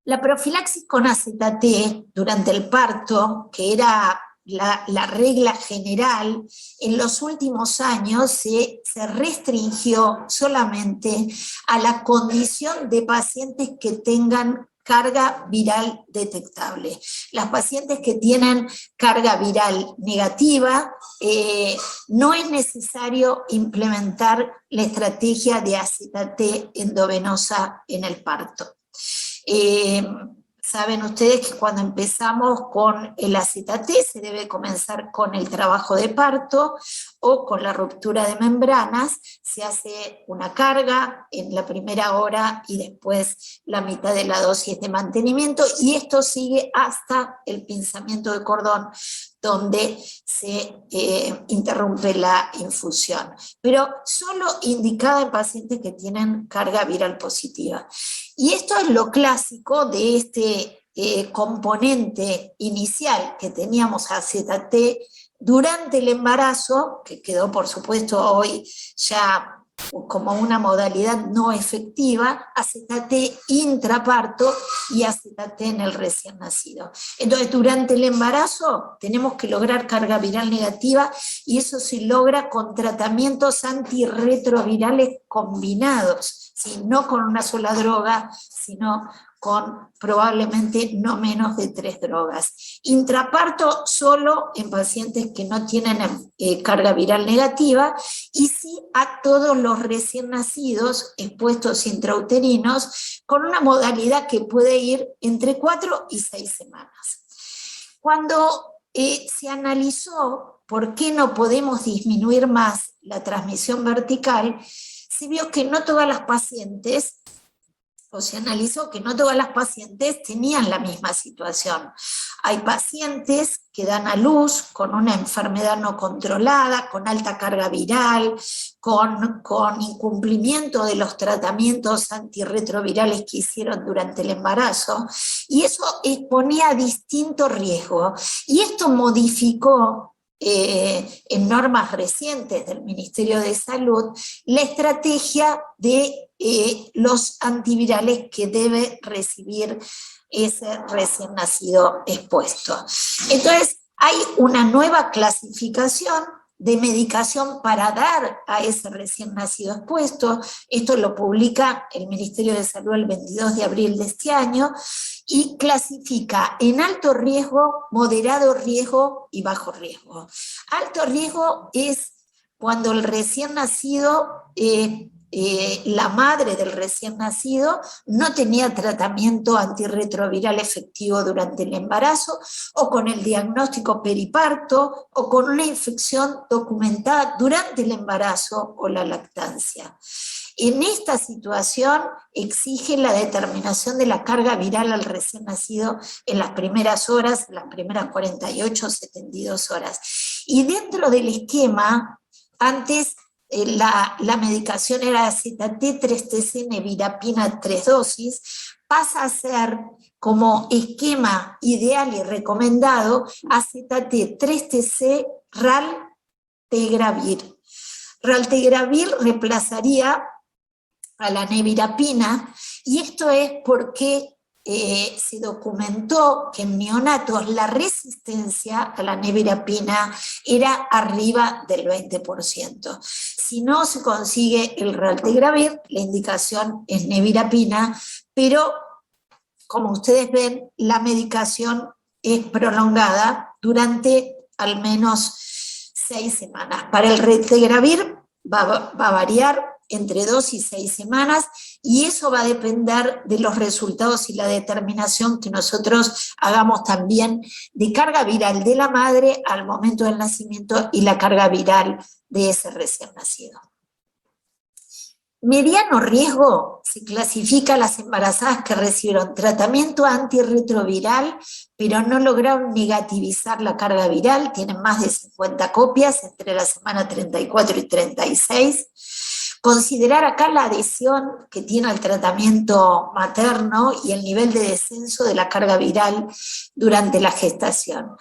La profilaxis con AZT durante el parto, que era la regla general, en los últimos años se restringió solamente a la condición de pacientes que tengan carga viral detectable. Las pacientes que tienen carga viral negativa, no es necesario implementar la estrategia de AZT endovenosa en el parto. Saben ustedes que cuando empezamos con el AZT se debe comenzar con el trabajo de parto o con la ruptura de membranas. Se hace una carga en la primera hora y después la mitad de la dosis de mantenimiento, y esto sigue hasta el pinzamiento de cordón, donde se interrumpe la infusión, pero solo indicada en pacientes que tienen carga viral positiva. Y esto es lo clásico de este componente inicial que teníamos AZT durante el embarazo, que quedó por supuesto hoy ya como una modalidad no efectiva, AZT intraparto y AZT en el recién nacido. Entonces, durante el embarazo tenemos que lograr carga viral negativa, y eso se logra con tratamientos antirretrovirales combinados, ¿sí? No con una sola droga, sino con probablemente no menos de 3 drogas. Intraparto solo en pacientes que no tienen carga viral negativa, y sí a todos los recién nacidos expuestos intrauterinos, con una modalidad que puede ir entre 4 y 6 semanas. Cuando se analizó por qué no podemos disminuir más la transmisión vertical, se vio que no todas las pacientes, o se analizó que no todas las pacientes tenían la misma situación. Hay pacientes que dan a luz con una enfermedad no controlada, con alta carga viral, con incumplimiento de los tratamientos antirretrovirales que hicieron durante el embarazo, y eso exponía a distintos riesgos. Y esto modificó en normas recientes del Ministerio de Salud la estrategia de los antivirales que debe recibir ese recién nacido expuesto. Entonces, hay una nueva clasificación de medicación para dar a ese recién nacido expuesto. Esto lo publica el Ministerio de Salud el 22 de abril de este año, y clasifica en alto riesgo, moderado riesgo y bajo riesgo. Alto riesgo es cuando el recién nacido la madre del recién nacido no tenía tratamiento antirretroviral efectivo durante el embarazo, o con el diagnóstico periparto, o con una infección documentada durante el embarazo o la lactancia. En esta situación exige la determinación de la carga viral al recién nacido en las primeras horas, en las primeras 48 o 72 horas. Y dentro del esquema, antes la medicación era Acetate 3TC, Nevirapina 3 dosis, pasa a ser como esquema ideal y recomendado Acetate 3TC, Raltegravir. Raltegravir reemplazaría a la nevirapina, y esto es porque se documentó que en neonatos la resistencia a la nevirapina era arriba del 20%. Si no se consigue el Raltegravir, la indicación es nevirapina, pero como ustedes ven, la medicación es prolongada durante al menos 6 semanas. Para el Raltegravir va a variar entre 2 y 6 semanas, y eso va a depender de los resultados y la determinación que nosotros hagamos también de carga viral de la madre al momento del nacimiento y la carga viral de ese recién nacido. Mediano riesgo se clasifica a las embarazadas que recibieron tratamiento antirretroviral, pero no lograron negativizar la carga viral, tienen más de 50 copias entre la semana 34 y 36. Considerar acá la adhesión que tiene al tratamiento materno y el nivel de descenso de la carga viral durante la gestación.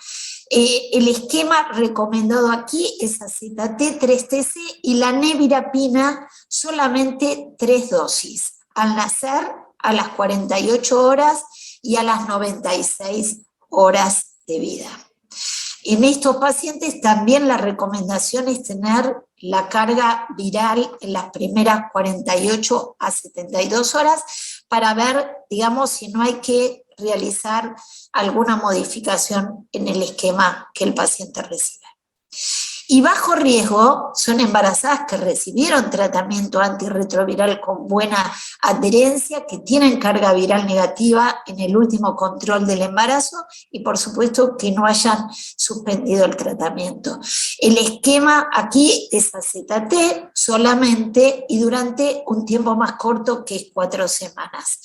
El esquema recomendado aquí es Acetate 3TC y la nevirapina solamente 3 dosis, al nacer, a las 48 horas y a las 96 horas de vida. En estos pacientes también la recomendación es tener la carga viral en las primeras 48 a 72 horas para ver, digamos, si no hay que realizar alguna modificación en el esquema que el paciente recibe. Y bajo riesgo son embarazadas que recibieron tratamiento antirretroviral con buena adherencia, que tienen carga viral negativa en el último control del embarazo y por supuesto que no hayan suspendido el tratamiento. El esquema aquí es Acetate solamente y durante un tiempo más corto, que es 4 semanas.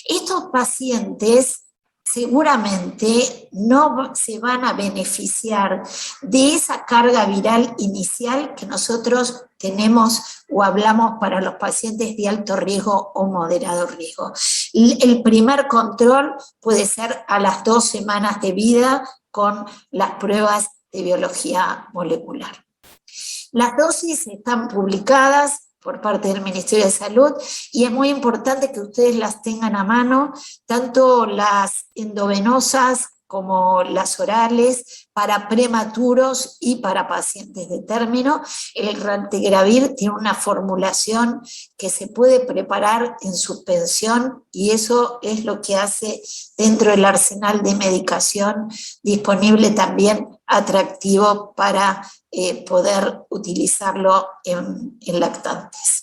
Estos pacientes seguramente no se van a beneficiar de esa carga viral inicial que nosotros tenemos o hablamos para los pacientes de alto riesgo o moderado riesgo. El primer control puede ser a las 2 semanas de vida con las pruebas de biología molecular. Las dosis están publicadas por parte del Ministerio de Salud y es muy importante que ustedes las tengan a mano, tanto las endovenosas como las orales, para prematuros y para pacientes de término. El Raltegravir tiene una formulación que se puede preparar en suspensión y eso es lo que hace dentro del arsenal de medicación disponible también atractivo para poder utilizarlo en lactantes.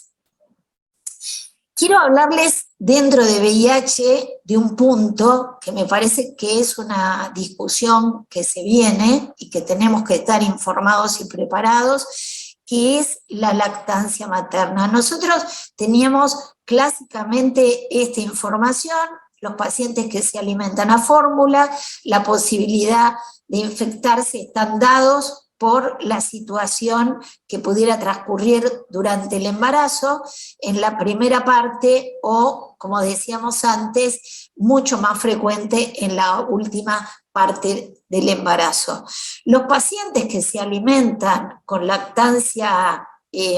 Quiero hablarles dentro de VIH de un punto que me parece que es una discusión que se viene y que tenemos que estar informados y preparados, que es la lactancia materna. Nosotros teníamos clásicamente esta información, los pacientes que se alimentan a fórmula, la posibilidad de infectarse están dados por la situación que pudiera transcurrir durante el embarazo, en la primera parte o, como decíamos antes, mucho más frecuente en la última parte del embarazo. Los pacientes que se alimentan con lactancia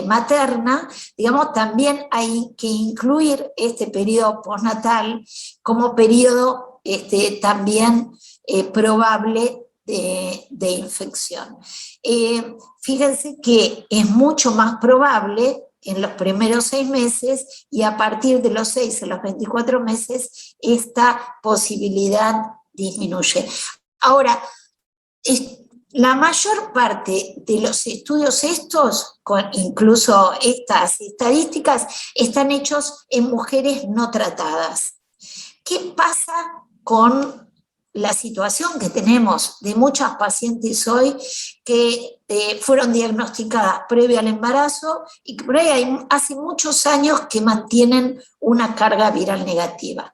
materna, digamos, también hay que incluir este periodo postnatal como periodo también probable de infección. Fíjense que es mucho más probable en los primeros 6 meses y a partir de los 6 a los 24 meses esta posibilidad disminuye. Ahora, la mayor parte de los estudios estos, incluso estas estadísticas, están hechos en mujeres no tratadas. ¿Qué pasa con la situación que tenemos de muchas pacientes hoy que fueron diagnosticadas previo al embarazo y que por ahí hace muchos años que mantienen una carga viral negativa?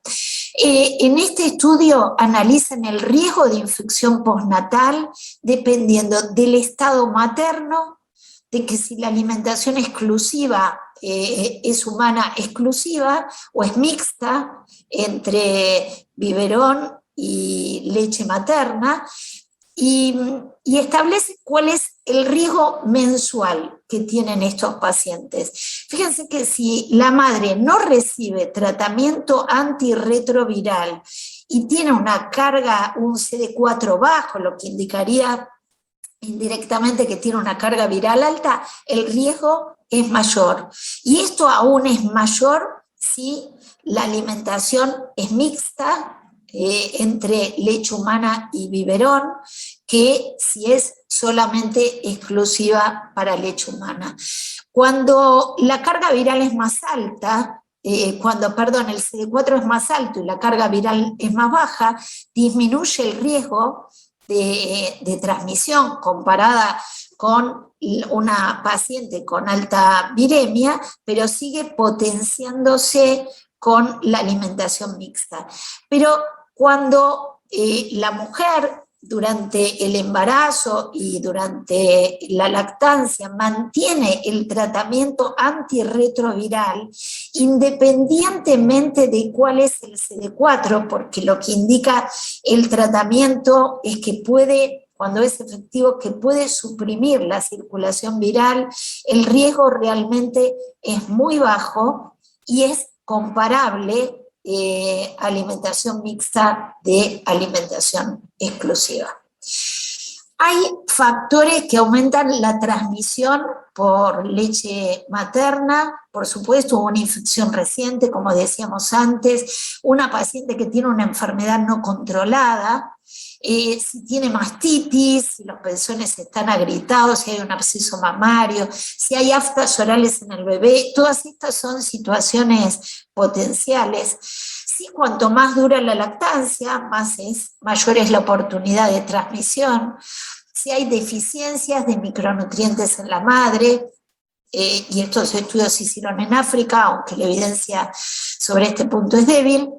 En este estudio analizan el riesgo de infección postnatal dependiendo del estado materno, de que si la alimentación exclusiva es humana exclusiva o es mixta entre biberón y leche materna, y establece cuál es el riesgo mensual que tienen estos pacientes. Fíjense que si la madre no recibe tratamiento antirretroviral y tiene una carga, un CD4 bajo, lo que indicaría indirectamente que tiene una carga viral alta, el riesgo es mayor. Y esto aún es mayor si la alimentación es mixta, entre leche humana y biberón, que si es solamente exclusiva para leche humana. Cuando la carga viral es más alta, el CD4 es más alto y la carga viral es más baja, disminuye el riesgo de transmisión comparada con una paciente con alta viremia, pero sigue potenciándose con la alimentación mixta. Pero cuando la mujer durante el embarazo y durante la lactancia mantiene el tratamiento antirretroviral, independientemente de cuál es el CD4, porque lo que indica el tratamiento es que puede, cuando es efectivo, que puede suprimir la circulación viral, el riesgo realmente es muy bajo y es comparable alimentación mixta de alimentación exclusiva. Hay factores que aumentan la transmisión por leche materna, por supuesto una infección reciente, como decíamos antes, una paciente que tiene una enfermedad no controlada, si tiene mastitis, si los pezones están agrietados, si hay un absceso mamario, si hay aftas orales en el bebé, todas estas son situaciones potenciales. Sí, cuanto más dura la lactancia, mayor es la oportunidad de transmisión. Si hay deficiencias de micronutrientes en la madre, y estos estudios se hicieron en África, aunque la evidencia sobre este punto es débil,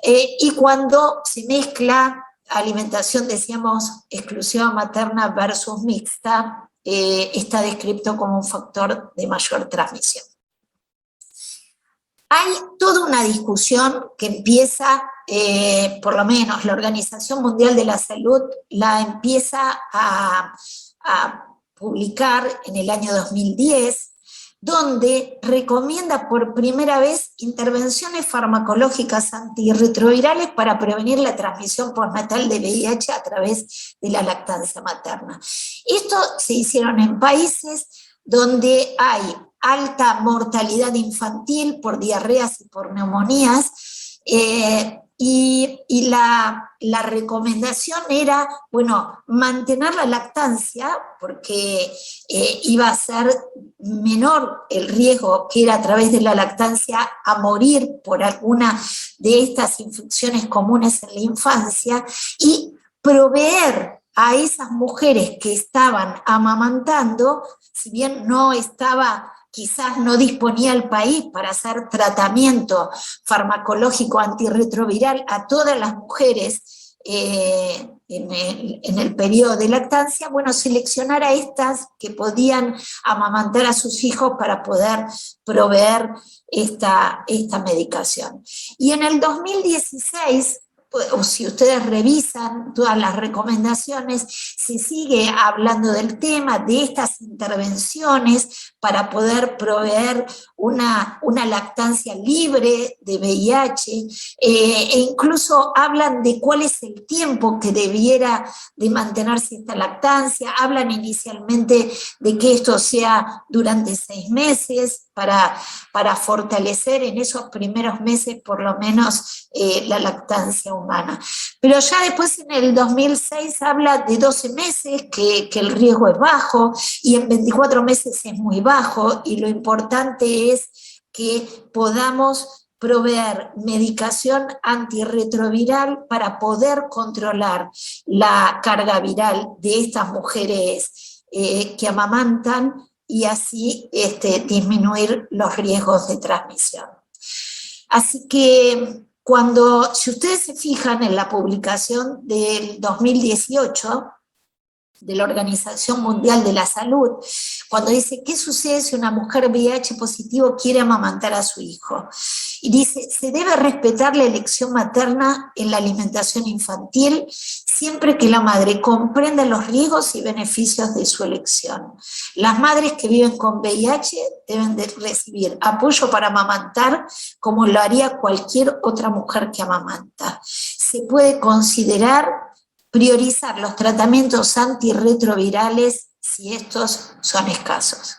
y cuando se mezcla alimentación, decíamos, exclusiva materna versus mixta, está descrito como un factor de mayor transmisión. Hay toda una discusión que empieza, por lo menos la Organización Mundial de la Salud la empieza a publicar en el año 2010, donde recomienda por primera vez intervenciones farmacológicas antirretrovirales para prevenir la transmisión postnatal de VIH a través de la lactancia materna. Esto se hicieron en países donde hay alta mortalidad infantil por diarreas y por neumonías, y la recomendación era, bueno, mantener la lactancia porque iba a ser menor el riesgo que era a través de la lactancia a morir por alguna de estas infecciones comunes en la infancia, y proveer a esas mujeres que estaban amamantando, si bien no estaba, quizás no disponía el país para hacer tratamiento farmacológico antirretroviral a todas las mujeres en el periodo de lactancia, bueno, seleccionar a estas que podían amamantar a sus hijos para poder proveer esta medicación. Y en el 2016, o si ustedes revisan todas las recomendaciones, se sigue hablando del tema, de estas intervenciones para poder proveer una lactancia libre de VIH, e incluso hablan de cuál es el tiempo que debiera de mantenerse esta lactancia, hablan inicialmente de que esto sea durante 6 meses, para fortalecer en esos primeros meses por lo menos la lactancia humana. Pero ya después en el 2006 habla de 12 meses, que el riesgo es bajo, y en 24 meses es muy bajo, y lo importante es que podamos proveer medicación antirretroviral para poder controlar la carga viral de estas mujeres que amamantan, y así disminuir los riesgos de transmisión. Así que si ustedes se fijan en la publicación del 2018 de la Organización Mundial de la Salud, cuando dice, ¿qué sucede si una mujer VIH positivo quiere amamantar a su hijo? Y dice, se debe respetar la elección materna en la alimentación infantil, siempre que la madre comprenda los riesgos y beneficios de su elección. Las madres que viven con VIH deben de recibir apoyo para amamantar, como lo haría cualquier otra mujer que amamanta. Se puede considerar priorizar los tratamientos antirretrovirales si estos son escasos.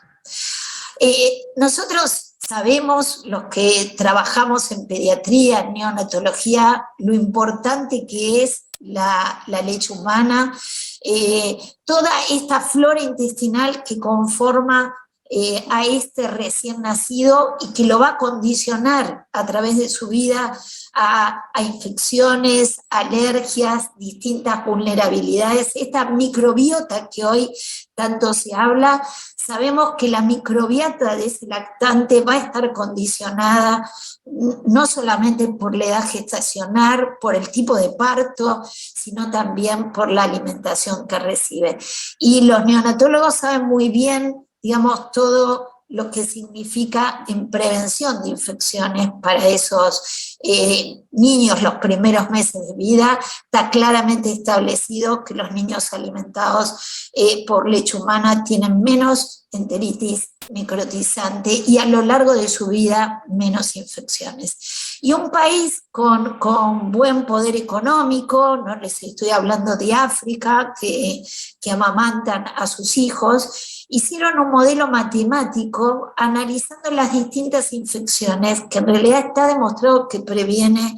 Nosotros sabemos, los que trabajamos en pediatría, en neonatología, lo importante que es la leche humana, toda esta flora intestinal que conforma a este recién nacido y que lo va a condicionar a través de su vida a infecciones, alergias, distintas vulnerabilidades. Esta microbiota que hoy tanto se habla, sabemos que la microbiota de ese lactante va a estar condicionada no solamente por la edad gestacional, por el tipo de parto, sino también por la alimentación que recibe. Y los neonatólogos saben muy bien, digamos, todo lo que significa en prevención de infecciones para esos niños los primeros meses de vida. Está claramente establecido que los niños alimentados por leche humana tienen menos enteritis necrotizante y a lo largo de su vida menos infecciones. Y un país con buen poder económico, no les estoy hablando de África, que amamantan a sus hijos, hicieron un modelo matemático analizando las distintas infecciones que en realidad está demostrado que previene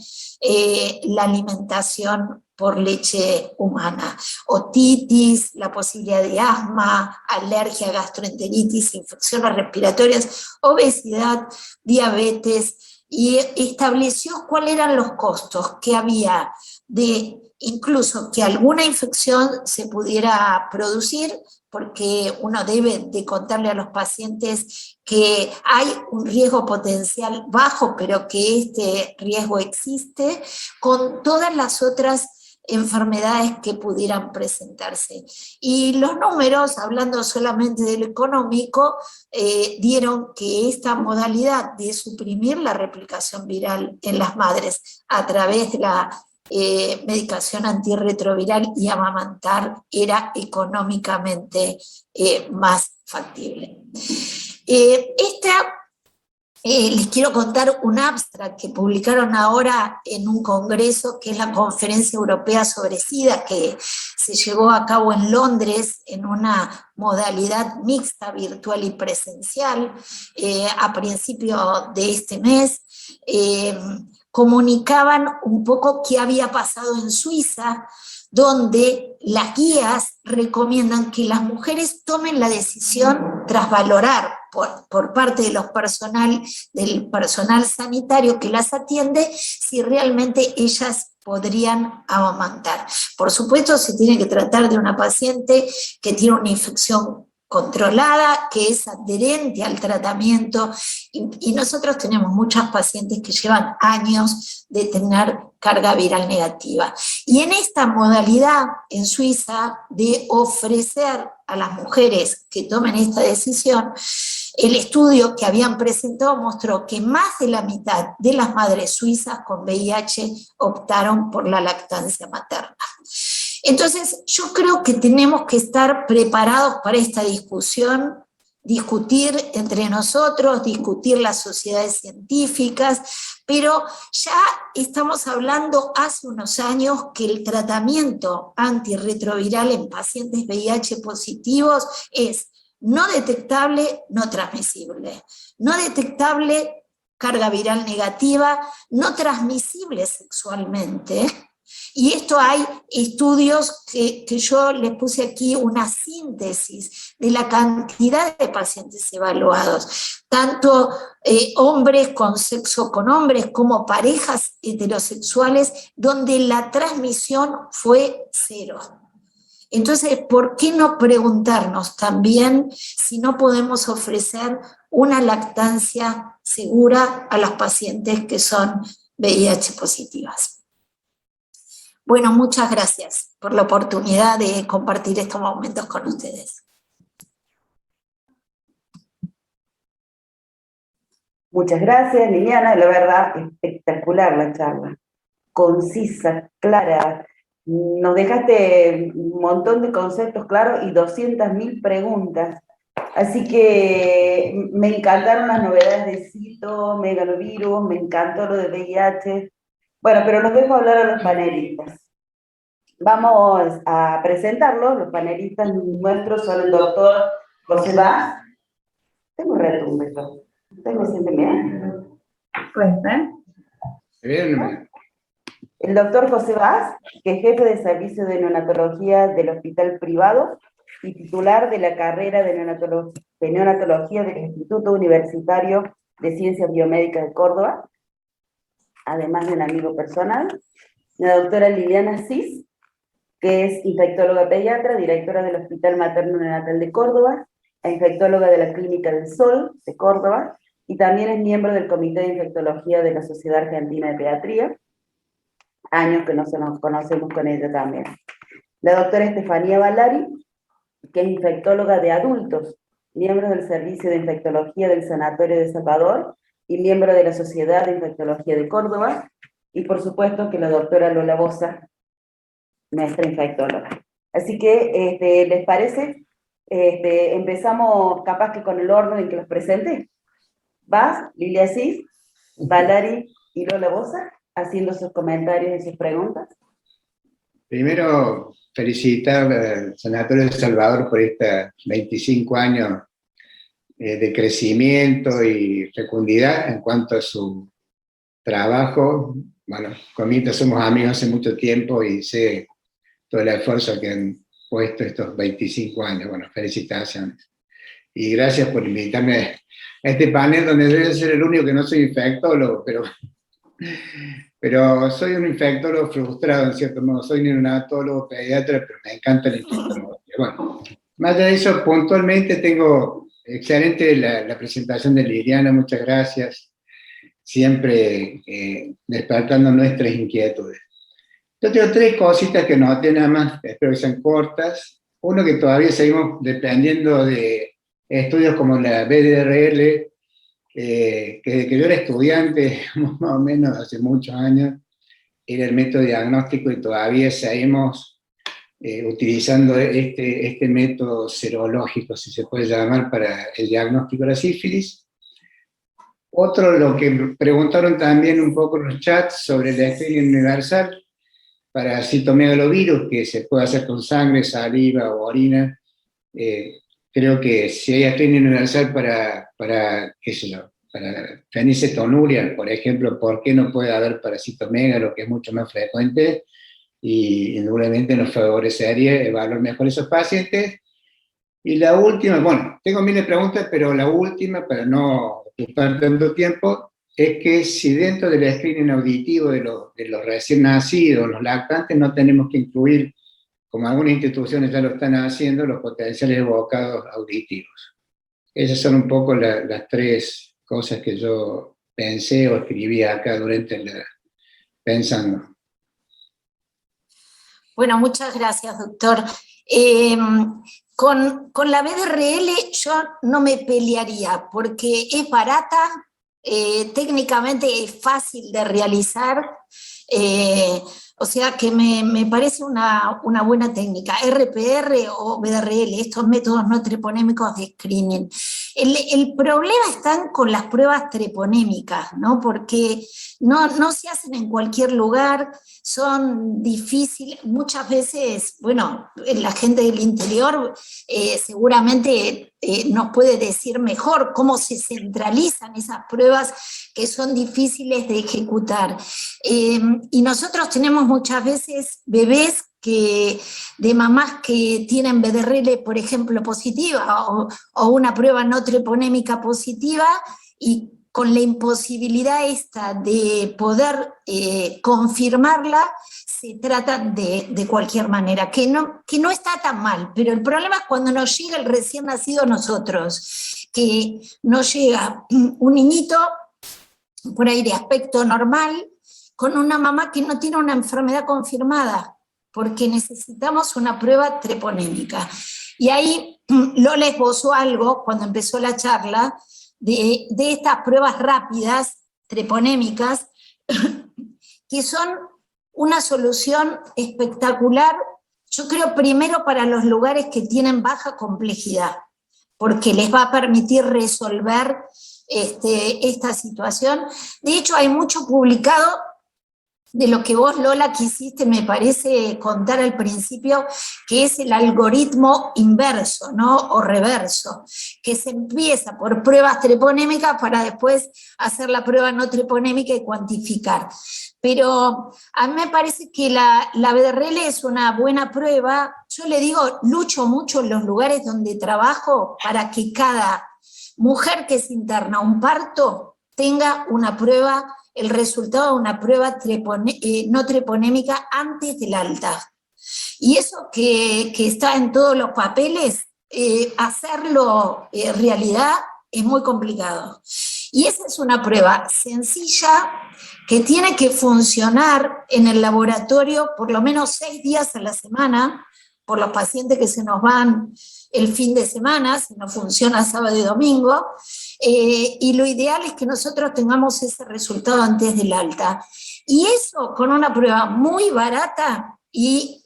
la alimentación por leche humana. Otitis, la posibilidad de asma, alergia, gastroenteritis, infecciones respiratorias, obesidad, diabetes, y estableció cuáles eran los costos que había de incluso que alguna infección se pudiera producir, porque uno debe de contarle a los pacientes que hay un riesgo potencial bajo, pero que este riesgo existe, con todas las otras enfermedades que pudieran presentarse. Y los números, hablando solamente de lo económico, dieron que esta modalidad de suprimir la replicación viral en las madres a través de la medicación antirretroviral y amamantar era económicamente más factible. Les quiero contar un abstract que publicaron ahora en un congreso, que es la Conferencia Europea sobre SIDA, que se llevó a cabo en Londres en una modalidad mixta, virtual y presencial, a principios de este mes. Comunicaban un poco qué había pasado en Suiza, donde las guías recomiendan que las mujeres tomen la decisión tras valorar por parte de del personal sanitario que las atiende, si realmente ellas podrían amamantar. Por supuesto, se tiene que tratar de una paciente que tiene una infección controlada, que es adherente al tratamiento, y nosotros tenemos muchas pacientes que llevan años de tener carga viral negativa. Y en esta modalidad en Suiza de ofrecer a las mujeres que tomen esta decisión, el estudio que habían presentado mostró que más de la mitad de las madres suizas con VIH optaron por la lactancia materna. Entonces, yo creo que tenemos que estar preparados para esta discusión. discutir entre nosotros, discutir las sociedades científicas, pero ya estamos hablando hace unos años que el tratamiento antirretroviral en pacientes VIH positivos es no detectable, no transmisible. No detectable, carga viral negativa, no transmisible sexualmente. Y esto hay estudios que yo les puse aquí una síntesis de la cantidad de pacientes evaluados, tanto hombres con sexo con hombres como parejas heterosexuales, donde la transmisión fue 0. Entonces, ¿por qué no preguntarnos también si no podemos ofrecer una lactancia segura a las pacientes que son VIH positivas? Bueno, muchas gracias por la oportunidad de compartir estos momentos con ustedes. Muchas gracias, Liliana. La verdad, espectacular la charla. Concisa, clara. Nos dejaste un montón de conceptos claros y 200.000 preguntas. Así que me encantaron las novedades de cito, megalovirus, me encantó lo de VIH. Bueno, pero los dejo hablar a los panelistas. Vamos a presentarlos. Los panelistas nuestros son el doctor José Vaz. Tengo retumbe, ¿no? ¿Ustedes me sienten bien? Pues, Bien. El doctor José Vaz, que es jefe de servicio de neonatología del hospital privado y titular de la carrera de neonatología del Instituto Universitario de Ciencias Biomédicas de Córdoba, además de un amigo personal. La doctora Liliana Cis, que es infectóloga pediatra, directora del Hospital Materno Neonatal de Córdoba, e infectóloga de la Clínica del Sol de Córdoba, y también es miembro del Comité de Infectología de la Sociedad Argentina de Pediatría, años que nos conocemos con ella también. La doctora Estefanía Vallari, que es infectóloga de adultos, miembro del Servicio de Infectología del Sanatorio de Salvador, y miembro de la Sociedad de Infectología de Córdoba, y por supuesto que la doctora Lola Bosa, nuestra infectóloga. Así que, ¿les parece? Empezamos capaz que con el orden en que los presente. Vaz, Lilia Cis, Vallari y Lola Bosa, haciendo sus comentarios y sus preguntas. Primero, felicitar al Sanatorio de Salvador por estos 25 años de crecimiento y fecundidad en cuanto a su trabajo. Bueno, con Mirta somos amigos hace mucho tiempo y sé todo el esfuerzo que han puesto estos 25 años. Bueno, felicitaciones. Y gracias por invitarme a este panel donde debe ser el único que no soy infectólogo, pero soy un infectólogo frustrado en cierto modo. Soy neonatólogo, pediatra, pero me encanta la infectología. Bueno, más allá de eso, puntualmente tengo excelente la presentación de Liliana, muchas gracias. Siempre despertando nuestras inquietudes. Yo tengo 3 cositas que noté nada más, espero que sean cortas. Uno, que todavía seguimos dependiendo de estudios como la BDRL, que desde que yo era estudiante, más o menos hace muchos años, era el método diagnóstico y todavía seguimos utilizando este método serológico, si se puede llamar, para el diagnóstico de la sífilis. Otro, lo que preguntaron también un poco en los chats sobre la screening universal para citomegalovirus, que se puede hacer con sangre, saliva o orina. Creo que si hay screening universal para qué sé yo, para fenicetonuria, por ejemplo, ¿por qué no puede haber para citomegalo, que es mucho más frecuente? Y indudablemente nos favorecería evaluar mejor esos pacientes. Y la última, bueno, tengo miles de preguntas, pero la última, para no ocupar tanto tiempo, es que si dentro del screening auditivo de los recién nacidos, los lactantes, no tenemos que incluir, como algunas instituciones ya lo están haciendo, los potenciales evocados auditivos. Esas son un poco las 3 cosas que yo pensé o escribí acá durante pensando. Bueno, muchas gracias, doctor. Con la BDRL yo no me pelearía, porque es barata, técnicamente es fácil de realizar, o sea que me parece una buena técnica. RPR o BDRL, estos métodos no treponémicos de screening. El problema está con las pruebas treponémicas, ¿no? Porque no se hacen en cualquier lugar, son difíciles, muchas veces, bueno, la gente del interior seguramente nos puede decir mejor cómo se centralizan esas pruebas que son difíciles de ejecutar. Y nosotros tenemos muchas veces bebés de mamás que tienen BDRL, por ejemplo, positiva, o una prueba no treponémica positiva, y con la imposibilidad esta de poder confirmarla, se trata de cualquier manera, que no está tan mal, pero el problema es cuando nos llega el recién nacido a nosotros, que nos llega un niñito por ahí de aspecto normal, con una mamá que no tiene una enfermedad confirmada, porque necesitamos una prueba treponémica. Y ahí Lola esbozó algo, cuando empezó la charla, de estas pruebas rápidas, treponémicas, que son una solución espectacular, yo creo primero para los lugares que tienen baja complejidad, porque les va a permitir resolver esta situación. De hecho, hay mucho publicado de lo que vos, Lola, quisiste, me parece, contar al principio, que es el algoritmo inverso, ¿no? O reverso, que se empieza por pruebas treponémicas para después hacer la prueba no treponémica y cuantificar. Pero a mí me parece que la BDRL es una buena prueba. Yo le digo, lucho mucho en los lugares donde trabajo para que cada mujer que se interna a un parto tenga una prueba, el resultado de una prueba no treponémica antes del alta. Y eso que está en todos los papeles, hacerlo realidad es muy complicado. Y esa es una prueba sencilla que tiene que funcionar en el laboratorio por lo menos 6 días a la semana, por los pacientes que se nos van el fin de semana, si no funciona sábado y domingo, y lo ideal es que nosotros tengamos ese resultado antes del alta. Y eso con una prueba muy barata y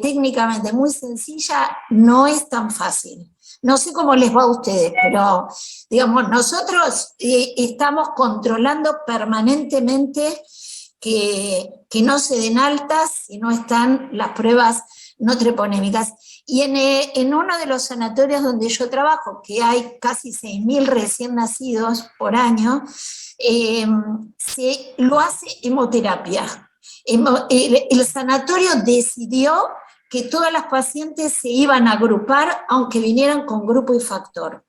técnicamente muy sencilla no es tan fácil. No sé cómo les va a ustedes, pero digamos, nosotros estamos controlando permanentemente que no se den altas si no están las pruebas no treponémicas. Y en uno de los sanatorios donde yo trabajo, que hay casi 6.000 recién nacidos por año, se lo hace hemoterapia. El sanatorio decidió que todas las pacientes se iban a agrupar, aunque vinieran con grupo y factor,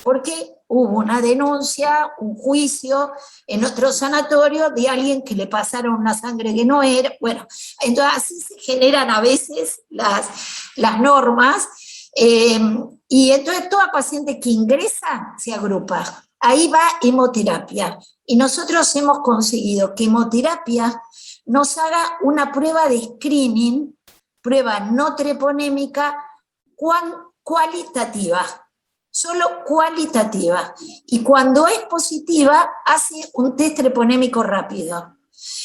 porque hubo una denuncia, un juicio en otro sanatorio de alguien que le pasaron una sangre que no era. Bueno, entonces así se generan a veces las normas, y entonces toda paciente que ingresa se agrupa. Ahí va hemoterapia, y nosotros hemos conseguido que hemoterapia nos haga una prueba de screening, prueba no treponémica, cualitativa, solo cualitativa, y cuando es positiva hace un test treponémico rápido.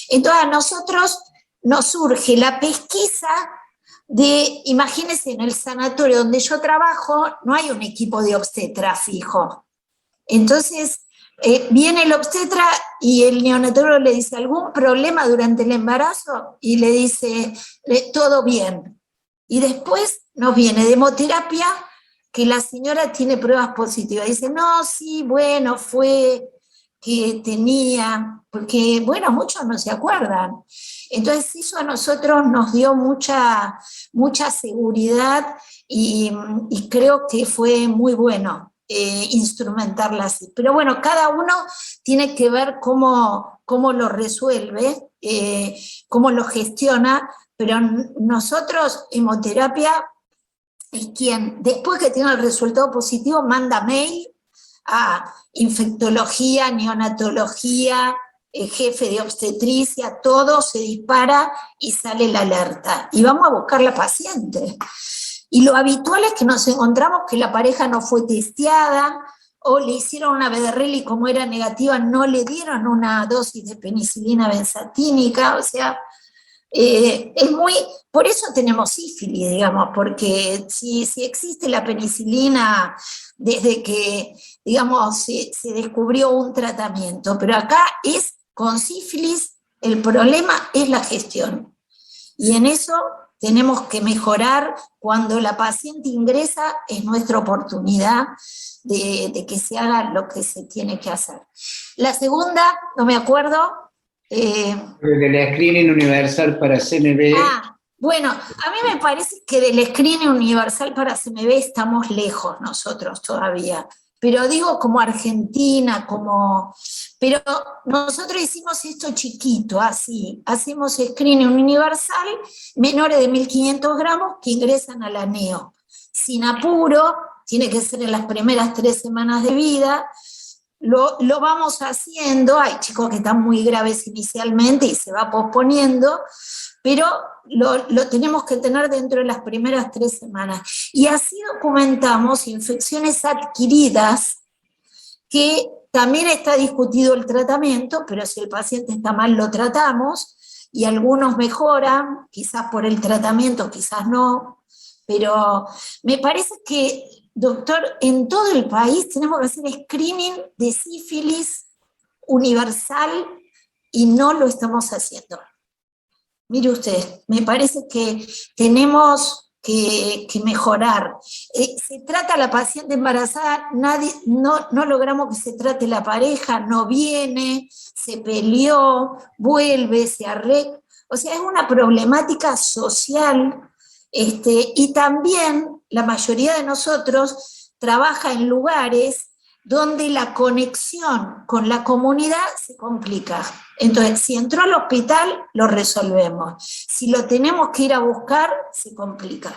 Entonces a nosotros nos surge la pesquisa de, imagínense, en el sanatorio donde yo trabajo no hay un equipo de obstetra fijo, entonces viene el obstetra y el neonatólogo le dice, ¿algún problema durante el embarazo? Y le dice, todo bien. Y después nos viene de hemoterapia, que la señora tiene pruebas positivas. Dice, no, sí, bueno, fue que tenía, porque, bueno, muchos no se acuerdan. Entonces eso a nosotros nos dio mucha seguridad, y creo que fue muy bueno instrumentarla así. Pero bueno, cada uno tiene que ver cómo lo resuelve, cómo lo gestiona, pero nosotros, hemoterapia, es quien, después que tiene el resultado positivo, manda mail a infectología, neonatología, jefe de obstetricia, todo se dispara y sale la alerta. Y vamos a buscar la paciente. Y lo habitual es que nos encontramos que la pareja no fue testeada, o le hicieron una BDRL y como era negativa no le dieron una dosis de penicilina benzatínica, o sea, es muy, por eso tenemos sífilis, digamos, porque si existe la penicilina desde que, digamos, se descubrió un tratamiento, pero acá con sífilis, el problema es la gestión. Y en eso tenemos que mejorar. Cuando la paciente ingresa, es nuestra oportunidad de que se haga lo que se tiene que hacer. La segunda, no me acuerdo. Del screening universal para CMV. Bueno, a mí me parece que del screening universal para CMV estamos lejos nosotros todavía. Pero digo como Argentina, pero nosotros hicimos esto chiquito, así, hacemos screening universal, menores de 1.500 gramos que ingresan a la NEO. Sin apuro, tiene que ser en las primeras 3 semanas de vida, lo vamos haciendo, hay chicos que están muy graves inicialmente y se va posponiendo, pero lo tenemos que tener dentro de las primeras 3 semanas. Y así documentamos infecciones adquiridas, que también está discutido el tratamiento, pero si el paciente está mal lo tratamos, y algunos mejoran, quizás por el tratamiento, quizás no, pero me parece que, doctor, en todo el país tenemos que hacer screening de sífilis universal y no lo estamos haciendo. Mire usted, me parece que tenemos que mejorar. Se trata a la paciente embarazada, no logramos que se trate la pareja, no viene, se peleó, vuelve, se arregla. O sea, es una problemática social, y también la mayoría de nosotros trabaja en lugares donde la conexión con la comunidad se complica. Entonces, si entró al hospital, lo resolvemos. Si lo tenemos que ir a buscar, se complica.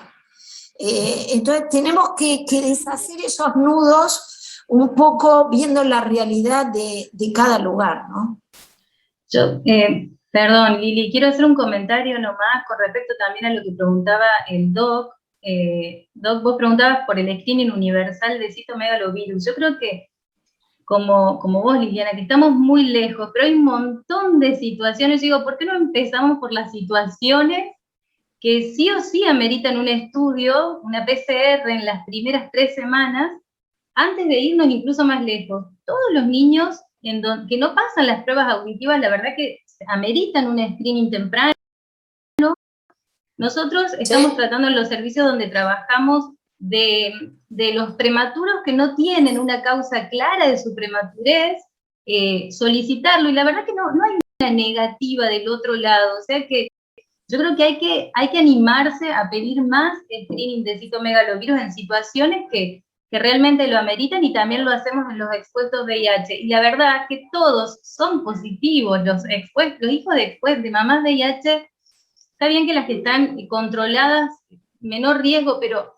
Entonces, tenemos que deshacer esos nudos un poco viendo la realidad de cada lugar, ¿no? Perdón, Lili, quiero hacer un comentario nomás con respecto también a lo que preguntaba el Doc. Doc, vos preguntabas por el screening universal de citomegalovirus. Yo creo que, como vos, Liliana, que estamos muy lejos, pero hay un montón de situaciones. Digo, ¿por qué no empezamos por las situaciones que sí o sí ameritan un estudio, una PCR en las primeras 3 semanas, antes de irnos incluso más lejos? Todos los niños que no pasan las pruebas auditivas, la verdad que ameritan un screening temprano. Nosotros estamos tratando en los servicios donde trabajamos de los prematuros que no tienen una causa clara de su prematurez, solicitarlo, y la verdad que no hay una negativa del otro lado. O sea que yo creo que hay que animarse a pedir más screening de citomegalovirus en situaciones que realmente lo ameritan, y también lo hacemos en los expuestos VIH. Y la verdad que todos son positivos, los hijos de mamás VIH. Está bien que las que están controladas, menor riesgo, pero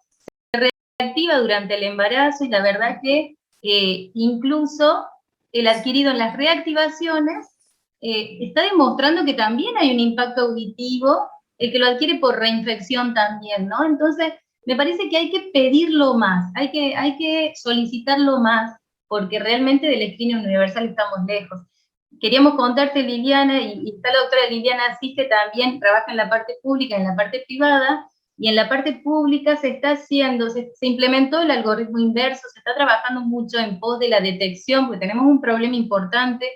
se reactiva durante el embarazo, y la verdad que incluso el adquirido en las reactivaciones está demostrando que también hay un impacto auditivo, el que lo adquiere por reinfección también, ¿no? Entonces, me parece que hay que pedirlo más, hay que solicitarlo más, porque realmente del screening universal estamos lejos. Queríamos contarte, Liliana, y está la doctora Liliana Asís, que también trabaja en la parte pública, en la parte privada, y en la parte pública se implementó el algoritmo inverso, se está trabajando mucho en pos de la detección, porque tenemos un problema importante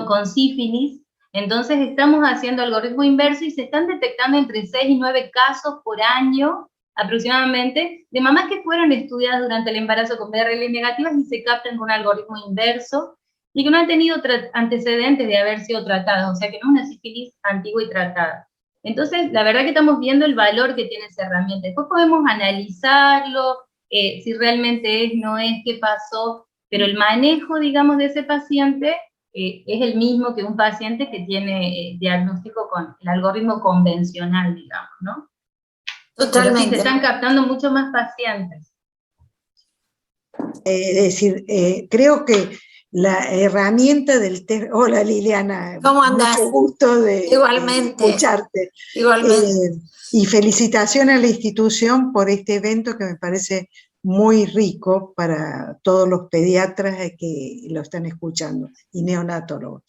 con sífilis. Entonces estamos haciendo algoritmo inverso y se están detectando entre 6 y 9 casos por año, aproximadamente, de mamás que fueron estudiadas durante el embarazo con BRL negativas y se captan con un algoritmo inverso, y que no han tenido antecedentes de haber sido tratadas, o sea que no es una sífilis antigua y tratada. Entonces, la verdad que estamos viendo el valor que tiene esa herramienta. Después podemos analizarlo, si realmente es, no es, qué pasó, pero el manejo, digamos, de ese paciente es el mismo que un paciente que tiene diagnóstico con el algoritmo convencional, digamos, ¿no? Totalmente. Pero sí, se están captando mucho más pacientes. Es decir, creo que la herramienta del test... Hola, Liliana. ¿Cómo andás? Mucho gusto de escucharte. Igualmente. Y felicitaciones a la institución por este evento que me parece muy rico para todos los pediatras que lo están escuchando y neonatólogos.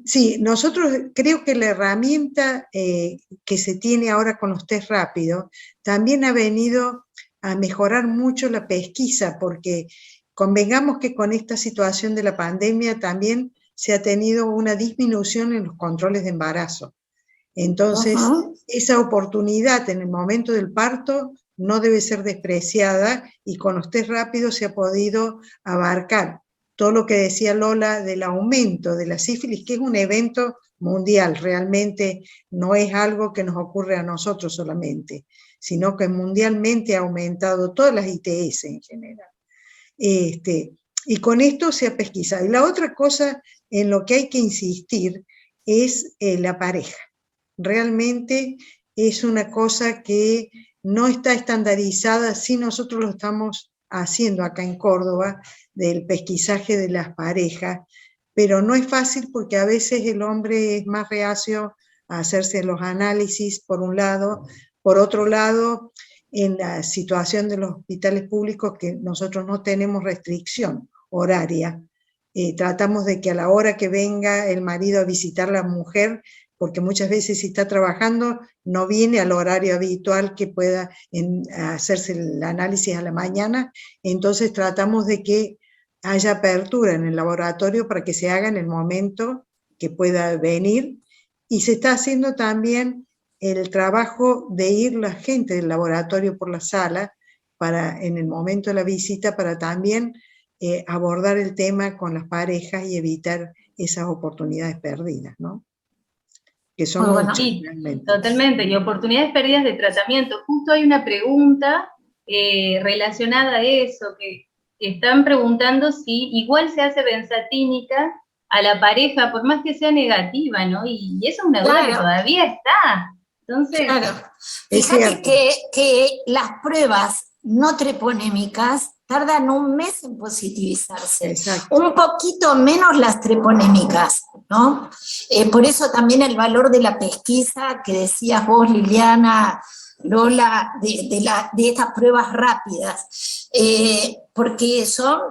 Sí, nosotros creo que la herramienta que se tiene ahora con los test rápidos también ha venido a mejorar mucho la pesquisa, porque convengamos que con esta situación de la pandemia también se ha tenido una disminución en los controles de embarazo. Entonces, esa oportunidad en el momento del parto no debe ser despreciada, y con los test rápidos se ha podido abarcar todo lo que decía Lola del aumento de la sífilis, que es un evento mundial, realmente no es algo que nos ocurre a nosotros solamente, sino que mundialmente ha aumentado todas las ITS en general. Y con esto se ha pesquisado. Y la otra cosa en lo que hay que insistir es la pareja. Realmente es una cosa que no está estandarizada, si nosotros lo estamos haciendo acá en Córdoba, del pesquisaje de las parejas, pero no es fácil porque a veces el hombre es más reacio a hacerse los análisis, por un lado. Por otro lado, en la situación de los hospitales públicos, que nosotros no tenemos restricción horaria, tratamos de que a la hora que venga el marido a visitar a la mujer, porque muchas veces si está trabajando no viene al horario habitual que pueda hacerse el análisis a la mañana, entonces tratamos de que haya apertura en el laboratorio para que se haga en el momento que pueda venir, y se está haciendo también el trabajo de ir la gente del laboratorio por la sala en el momento de la visita, para también abordar el tema con las parejas y evitar esas oportunidades perdidas, ¿no? Que son Bueno, muchas, sí, realmente. totalmente, y oportunidades perdidas de tratamiento. Justo hay una pregunta relacionada a eso, que están preguntando si igual se hace benzatínica a la pareja, por más que sea negativa, ¿no? Y eso es una duda que todavía está. Entonces, claro. Fíjate que las pruebas no treponémicas tardan un mes en positivizarse. Exacto. Un poquito menos las treponémicas, ¿no? Por eso también el valor de la pesquisa que decías vos, Liliana, Lola, de estas pruebas rápidas, porque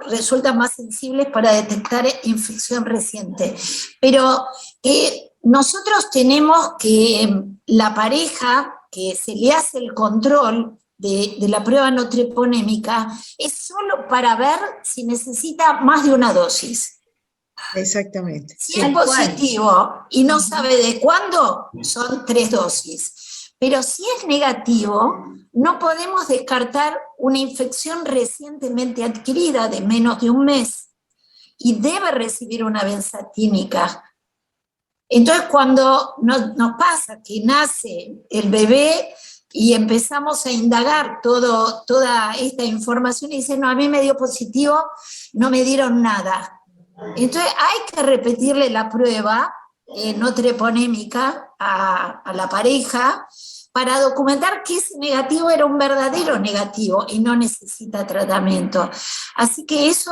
resultan más sensibles para detectar infección reciente. Pero nosotros tenemos que la pareja que se le hace el control de la prueba no treponémica es solo para ver si necesita más de una dosis. Exactamente. Si es positivo y no sabe de cuándo, son 3 dosis. Pero si es negativo, no podemos descartar una infección recientemente adquirida de menos de un mes y debe recibir una benzatínica. Entonces, cuando nos pasa que nace el bebé y empezamos a indagar toda esta información y dicen, no, a mí me dio positivo, no me dieron nada. Entonces hay que repetirle la prueba no treponémica a la pareja para documentar que ese negativo era un verdadero negativo y no necesita tratamiento. Así que eso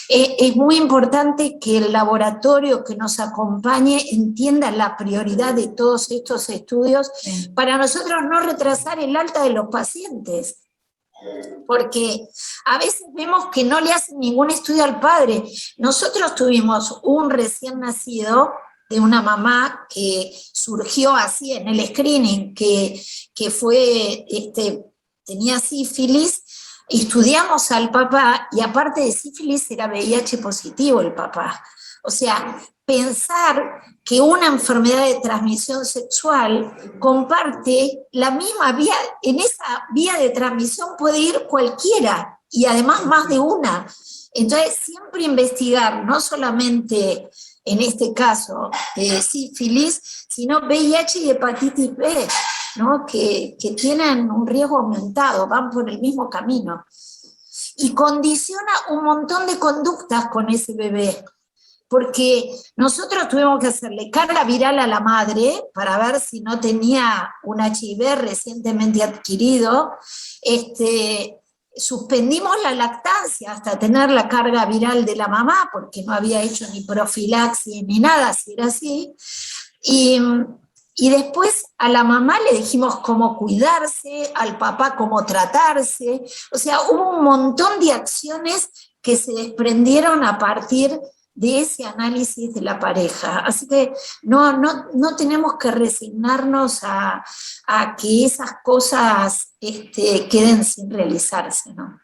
es muy importante, que el laboratorio que nos acompañe entienda la prioridad de todos estos estudios para nosotros no retrasar el alta de los pacientes. Porque a veces vemos que no le hacen ningún estudio al padre. Nosotros tuvimos un recién nacido de una mamá que surgió así en el screening, que tenía sífilis, estudiamos al papá y aparte de sífilis era VIH positivo el papá. O sea, pensar que una enfermedad de transmisión sexual comparte la misma vía, en esa vía de transmisión puede ir cualquiera y además más de una. Entonces, siempre investigar, no solamente en este caso sífilis, sino VIH y hepatitis B, ¿no? que tienen un riesgo aumentado, van por el mismo camino. Y condiciona un montón de conductas con ese bebé, porque nosotros tuvimos que hacerle carga viral a la madre para ver si no tenía un HIV recientemente adquirido, suspendimos la lactancia hasta tener la carga viral de la mamá, porque no había hecho ni profilaxis ni nada, si era así, y después a la mamá le dijimos cómo cuidarse, al papá cómo tratarse, o sea, hubo un montón de acciones que se desprendieron a partir de ese análisis de la pareja. Así que no tenemos que resignarnos a que esas cosas queden sin realizarse, ¿no?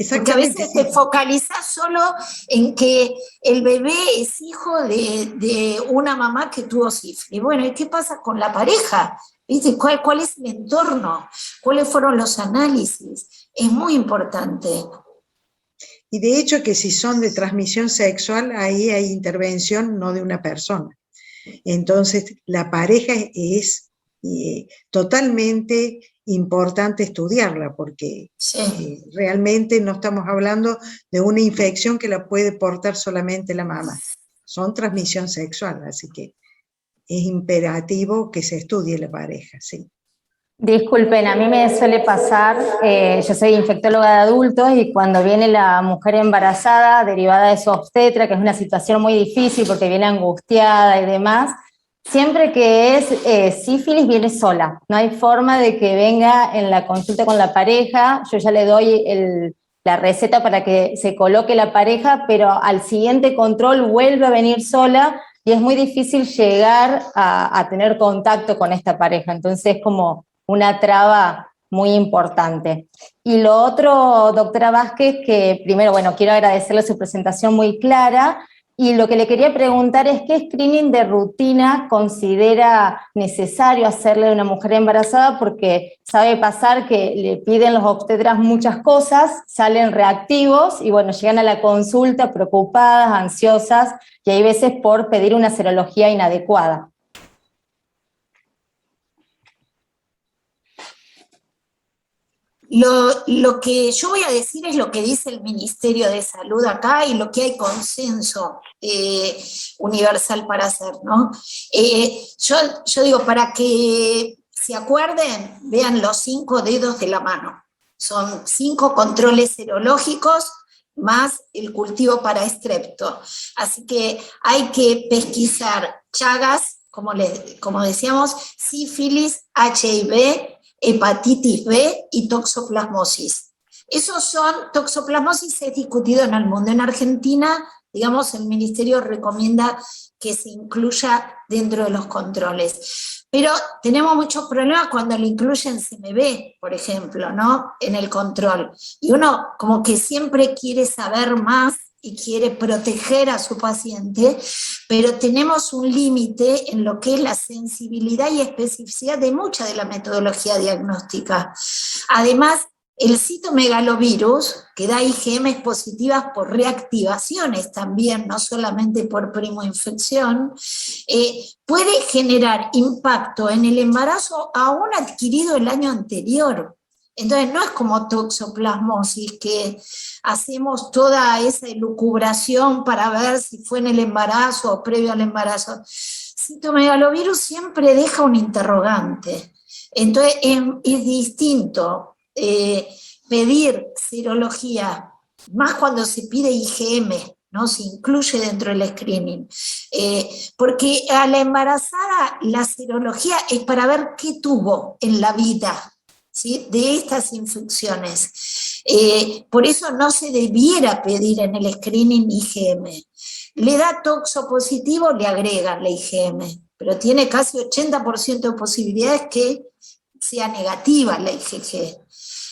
Porque a veces te focalizas solo en que el bebé es hijo de una mamá que tuvo sífilis. Bueno, ¿y qué pasa con la pareja? ¿Viste? ¿Cuál es el entorno? ¿Cuáles fueron los análisis? Es muy importante. Y de hecho que si son de transmisión sexual, ahí hay intervención no de una persona. Entonces, la pareja es totalmente importante estudiarla, porque realmente no estamos hablando de una infección que la puede portar solamente la mamá. Son transmisión sexual, así que es imperativo que se estudie la pareja, sí. Disculpen, a mí me suele pasar, yo soy infectóloga de adultos y cuando viene la mujer embarazada derivada de su obstetra, que es una situación muy difícil porque viene angustiada y demás, siempre que es sífilis viene sola, no hay forma de que venga en la consulta con la pareja, yo ya le doy la receta para que se coloque la pareja, pero al siguiente control vuelve a venir sola y es muy difícil llegar a tener contacto con esta pareja, entonces es como una traba muy importante. Y lo otro, doctora Vázquez, que primero, bueno, quiero agradecerle su presentación muy clara, y lo que le quería preguntar es qué screening de rutina considera necesario hacerle a una mujer embarazada, porque sabe pasar que le piden los obstetras muchas cosas, salen reactivos y bueno, llegan a la consulta preocupadas, ansiosas, y hay veces por pedir una serología inadecuada. Lo que yo voy a decir es lo que dice el Ministerio de Salud acá y lo que hay consenso universal para hacer, ¿no? Yo digo, para que se acuerden, vean los 5 dedos de la mano. Son 5 controles serológicos más el cultivo para estrepto. Así que hay que pesquisar Chagas, como decíamos, sífilis, HIV, hepatitis B y toxoplasmosis. Toxoplasmosis es discutido en el mundo. En Argentina, digamos, el ministerio recomienda que se incluya dentro de los controles. Pero tenemos muchos problemas cuando lo incluyen CMV, por ejemplo, ¿no? En el control. Y uno como que siempre quiere saber más y quiere proteger a su paciente, pero tenemos un límite en lo que es la sensibilidad y especificidad de mucha de la metodología diagnóstica. Además, el citomegalovirus, que da IgM positivas por reactivaciones también, no solamente por primoinfección, puede generar impacto en el embarazo aún adquirido el año anterior. Entonces no es como toxoplasmosis, que hacemos toda esa elucubración para ver si fue en el embarazo o previo al embarazo. Citomegalovirus siempre deja un interrogante. Entonces es distinto pedir serología, más cuando se pide IgM, ¿no? Se incluye dentro del screening. Porque a la embarazada la serología es para ver qué tuvo en la vida, ¿sí? De estas infecciones. Por eso no se debiera pedir en el screening IgM. Le da toxo positivo, le agregan la IgM, pero tiene casi 80% de posibilidades que sea negativa la IgG.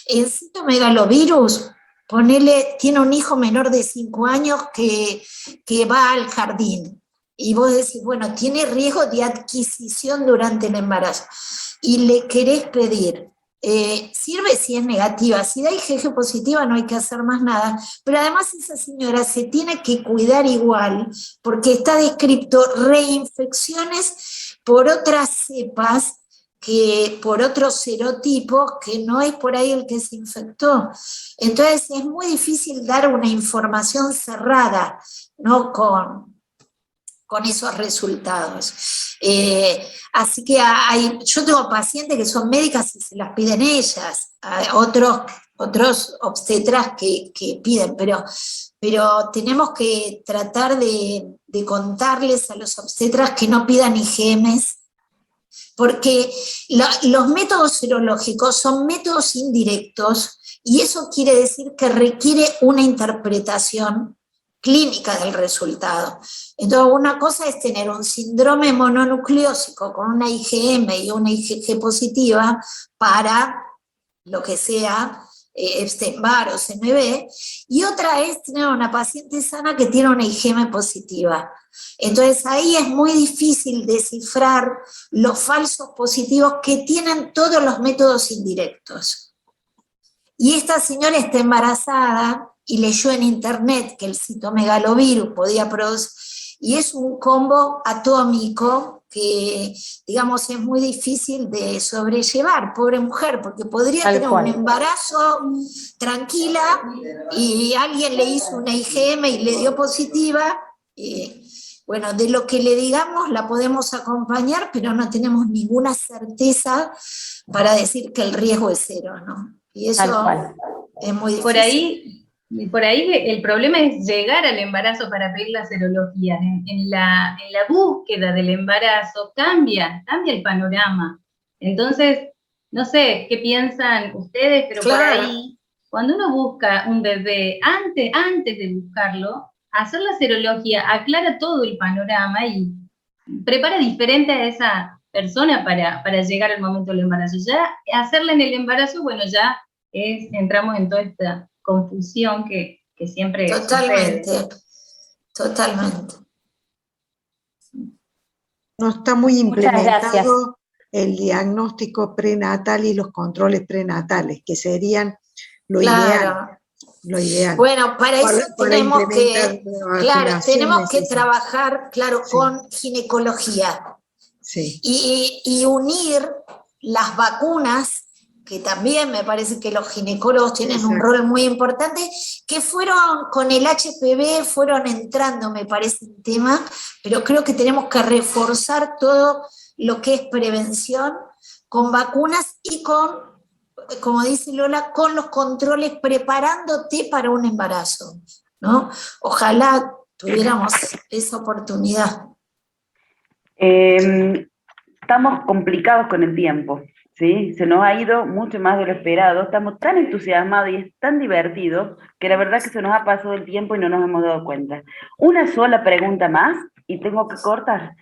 El citomegalovirus, tiene un hijo menor de 5 años que va al jardín, y vos decís, bueno, tiene riesgo de adquisición durante el embarazo, y le querés pedir. Sirve si es negativa, si da IgG positiva no hay que hacer más nada, pero además esa señora se tiene que cuidar igual, porque está descrito reinfecciones por otras cepas, por otros serotipos, que no es por ahí el que se infectó. Entonces es muy difícil dar una información cerrada, ¿no? con esos resultados. Así que yo tengo pacientes que son médicas y se las piden ellas, otros obstetras que piden, pero tenemos que tratar de contarles a los obstetras que no pidan IgMs, porque los métodos serológicos son métodos indirectos, y eso quiere decir que requiere una interpretación clínica del resultado. Entonces, una cosa es tener un síndrome mononucleósico con una IgM y una IgG positiva para lo que sea Epstein-Barr o CMV, y otra es tener una paciente sana que tiene una IgM positiva. Entonces ahí es muy difícil descifrar los falsos positivos que tienen todos los métodos indirectos. Y esta señora está embarazada y leyó en internet que el citomegalovirus podía producir, y es un combo atómico que, digamos, es muy difícil de sobrellevar, pobre mujer, porque podría tener un embarazo tranquila y alguien le hizo una IgM y le dio positiva. Bueno, de lo que le digamos la podemos acompañar, pero no tenemos ninguna certeza para decir que el riesgo es cero, ¿no? Y eso es muy difícil. Por ahí el problema es llegar al embarazo para pedir la serología. En la búsqueda del embarazo cambia el panorama. Entonces, no sé qué piensan ustedes, pero claro, por ahí, cuando uno busca un bebé, antes de buscarlo, hacer la serología aclara todo el panorama y prepara diferente a esa persona para llegar al momento del embarazo. Ya hacerla en el embarazo, bueno, ya entramos en toda esta confusión que siempre sucede. Totalmente. No está muy implementado el diagnóstico prenatal y los controles prenatales, que serían lo ideal. Lo ideal. Bueno, para eso tenemos que trabajar, con ginecología. Sí. Y unir las vacunas, que también me parece que los ginecólogos tienen un rol muy importante, que fueron con el HPV, fueron entrando, me parece, en tema, pero creo que tenemos que reforzar todo lo que es prevención con vacunas y con, como dice Lola, con los controles, preparándote para un embarazo, ¿no? Ojalá tuviéramos esa oportunidad. Estamos complicados con el tiempo. ¿Sí? Se nos ha ido mucho más de lo esperado, estamos tan entusiasmados y es tan divertido que la verdad que se nos ha pasado el tiempo y no nos hemos dado cuenta. Una sola pregunta más y tengo que cortar.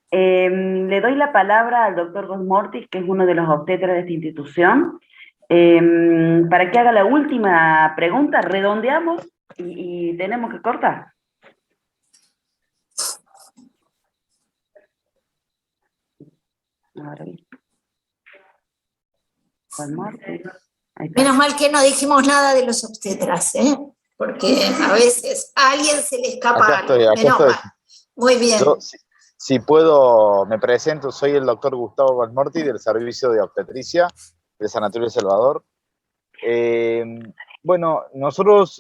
Le doy la palabra al doctor Gosmortis, que es uno de los obstetras de esta institución, para que haga la última pregunta. Redondeamos y tenemos que cortar. Ahora bien. Menos mal que no dijimos nada de los obstetras, porque a veces a alguien se le escapa algo. Acá estoy. Muy bien. Yo, si puedo, me presento, soy el doctor Gustavo Gosmortis del Servicio de Obstetricia del Sanatorio El Salvador. Bueno, nosotros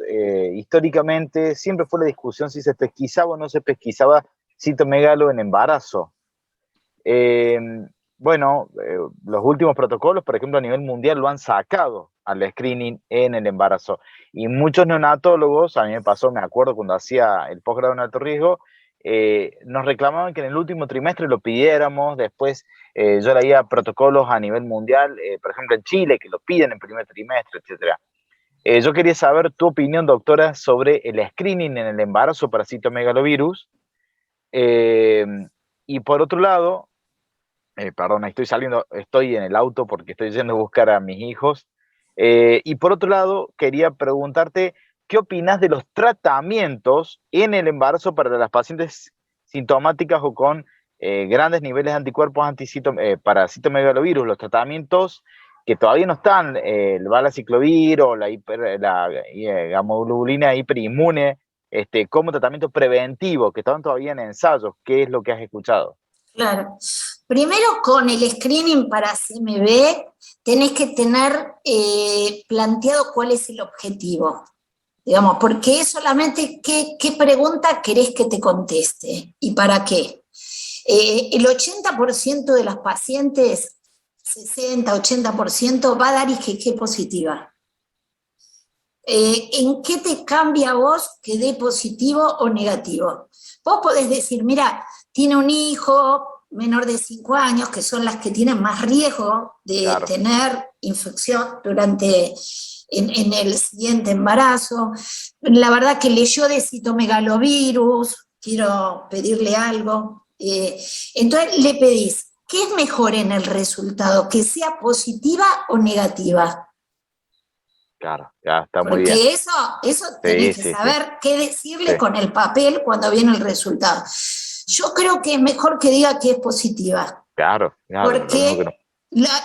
históricamente siempre fue la discusión si se pesquisaba o no se pesquisaba citomegalo en embarazo. Bueno, los últimos protocolos, por ejemplo, a nivel mundial, lo han sacado al screening en el embarazo. Y muchos neonatólogos, a mí me pasó, me acuerdo cuando hacía el posgrado en alto riesgo, nos reclamaban que en el último trimestre lo pidiéramos. Después yo leía protocolos a nivel mundial, por ejemplo en Chile, que lo piden en primer trimestre, etc. Yo quería saber tu opinión, doctora, sobre el screening en el embarazo para citomegalovirus. Y por otro lado, perdón, estoy en el auto porque estoy yendo a buscar a mis hijos. Y por otro lado, quería preguntarte, ¿qué opinas de los tratamientos en el embarazo para las pacientes sintomáticas o con grandes niveles de anticuerpos para citomegalovirus? Los tratamientos que todavía no están, el valaciclovir o la gamoglobulina hiperinmune, como tratamiento preventivo, que están todavía en ensayos. ¿Qué es lo que has escuchado? Claro. Primero, con el screening para CMV, tenés que tener planteado cuál es el objetivo. Digamos, porque es solamente qué pregunta querés que te conteste y para qué. El 80% de las pacientes, 60-80%, va a dar IgG positiva. ¿En qué te cambia a vos que dé positivo o negativo? Vos podés decir, mira, tiene un hijo menor de 5 años, que son las que tienen más riesgo de tener infección durante en el siguiente embarazo. La verdad que leyó de citomegalovirus, quiero pedirle algo. Entonces le pedís, ¿qué es mejor en el resultado? ¿Que sea positiva o negativa? Claro, ya está muy bien. Porque eso tenés que saber qué decirle con el papel cuando viene el resultado. Yo creo que es mejor que diga que es positiva. Claro. Porque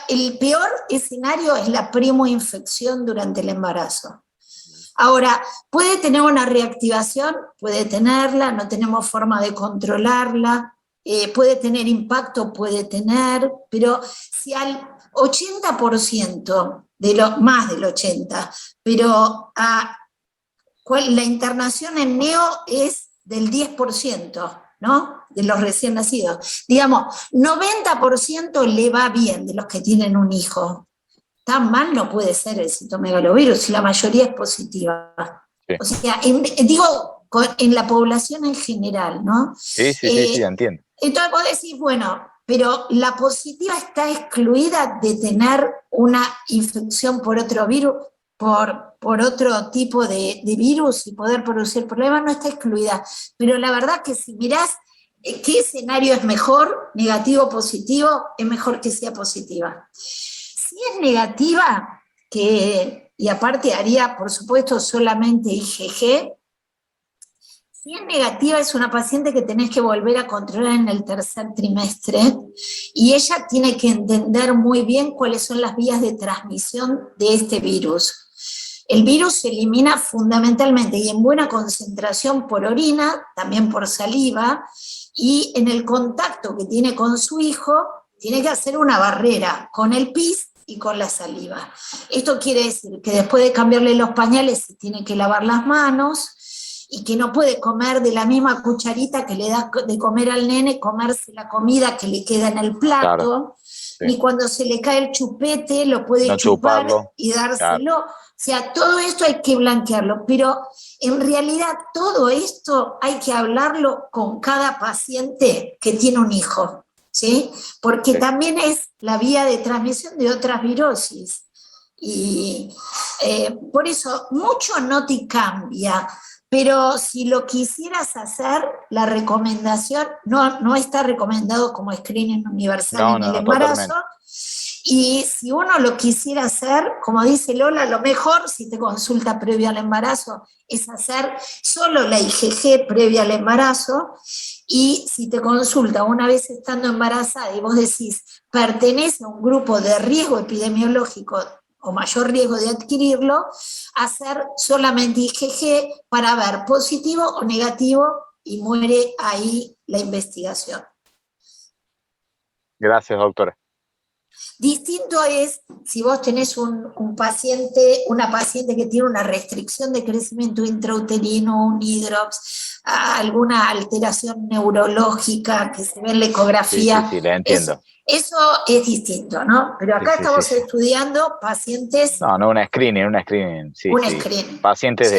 el peor escenario es la primoinfección durante el embarazo. Ahora, ¿puede tener una reactivación? Puede tenerla, no tenemos forma de controlarla. Puede tener impacto, puede tener, pero si al 80%, más del 80%, pero la internación en neo es del 10%, ¿no? De los recién nacidos. Digamos, 90% le va bien de los que tienen un hijo. Tan mal no puede ser el citomegalovirus, si la mayoría es positiva. Sí. O sea, digo, en la población en general, ¿no? Sí, entiendo. Entonces vos decís, bueno, pero la positiva está excluida de tener una infección por otro virus, por otro tipo de virus y poder producir problemas, no está excluida. Pero la verdad que si mirás qué escenario es mejor, negativo o positivo, es mejor que sea positiva. Si es negativa, y aparte haría, por supuesto, solamente IgG, si es negativa, es una paciente que tenés que volver a controlar en el tercer trimestre y ella tiene que entender muy bien cuáles son las vías de transmisión de este virus. El virus se elimina fundamentalmente y en buena concentración por orina, también por saliva, y en el contacto que tiene con su hijo, tiene que hacer una barrera con el pis y con la saliva. Esto quiere decir que después de cambiarle los pañales se tiene que lavar las manos, y que no puede comer de la misma cucharita que le da de comer al nene, comerse la comida que le queda en el plato, ni cuando se le cae el chupete lo puede chupar y dárselo. O sea, todo esto hay que blanquearlo, pero en realidad todo esto hay que hablarlo con cada paciente que tiene un hijo, ¿sí? Porque también es la vía de transmisión de otras virosis. Y por eso mucho no te cambia. Pero si lo quisieras hacer, la recomendación, no está recomendado como screening universal en el embarazo, totalmente. Y si uno lo quisiera hacer, como dice Lola, lo mejor, si te consulta previo al embarazo, es hacer solo la IgG previa al embarazo, y si te consulta una vez estando embarazada y vos decís, pertenece a un grupo de riesgo epidemiológico o mayor riesgo de adquirirlo, hacer solamente IgG para ver positivo o negativo y muere ahí la investigación. Gracias, doctora. Distinto es si vos tenés una paciente que tiene una restricción de crecimiento intrauterino, un hidrops, alguna alteración neurológica que se ve en la ecografía. Sí, la entiendo. Eso es distinto, ¿no? Pero acá estamos estudiando pacientes... No, un screening. Sí, un screening. Pacientes de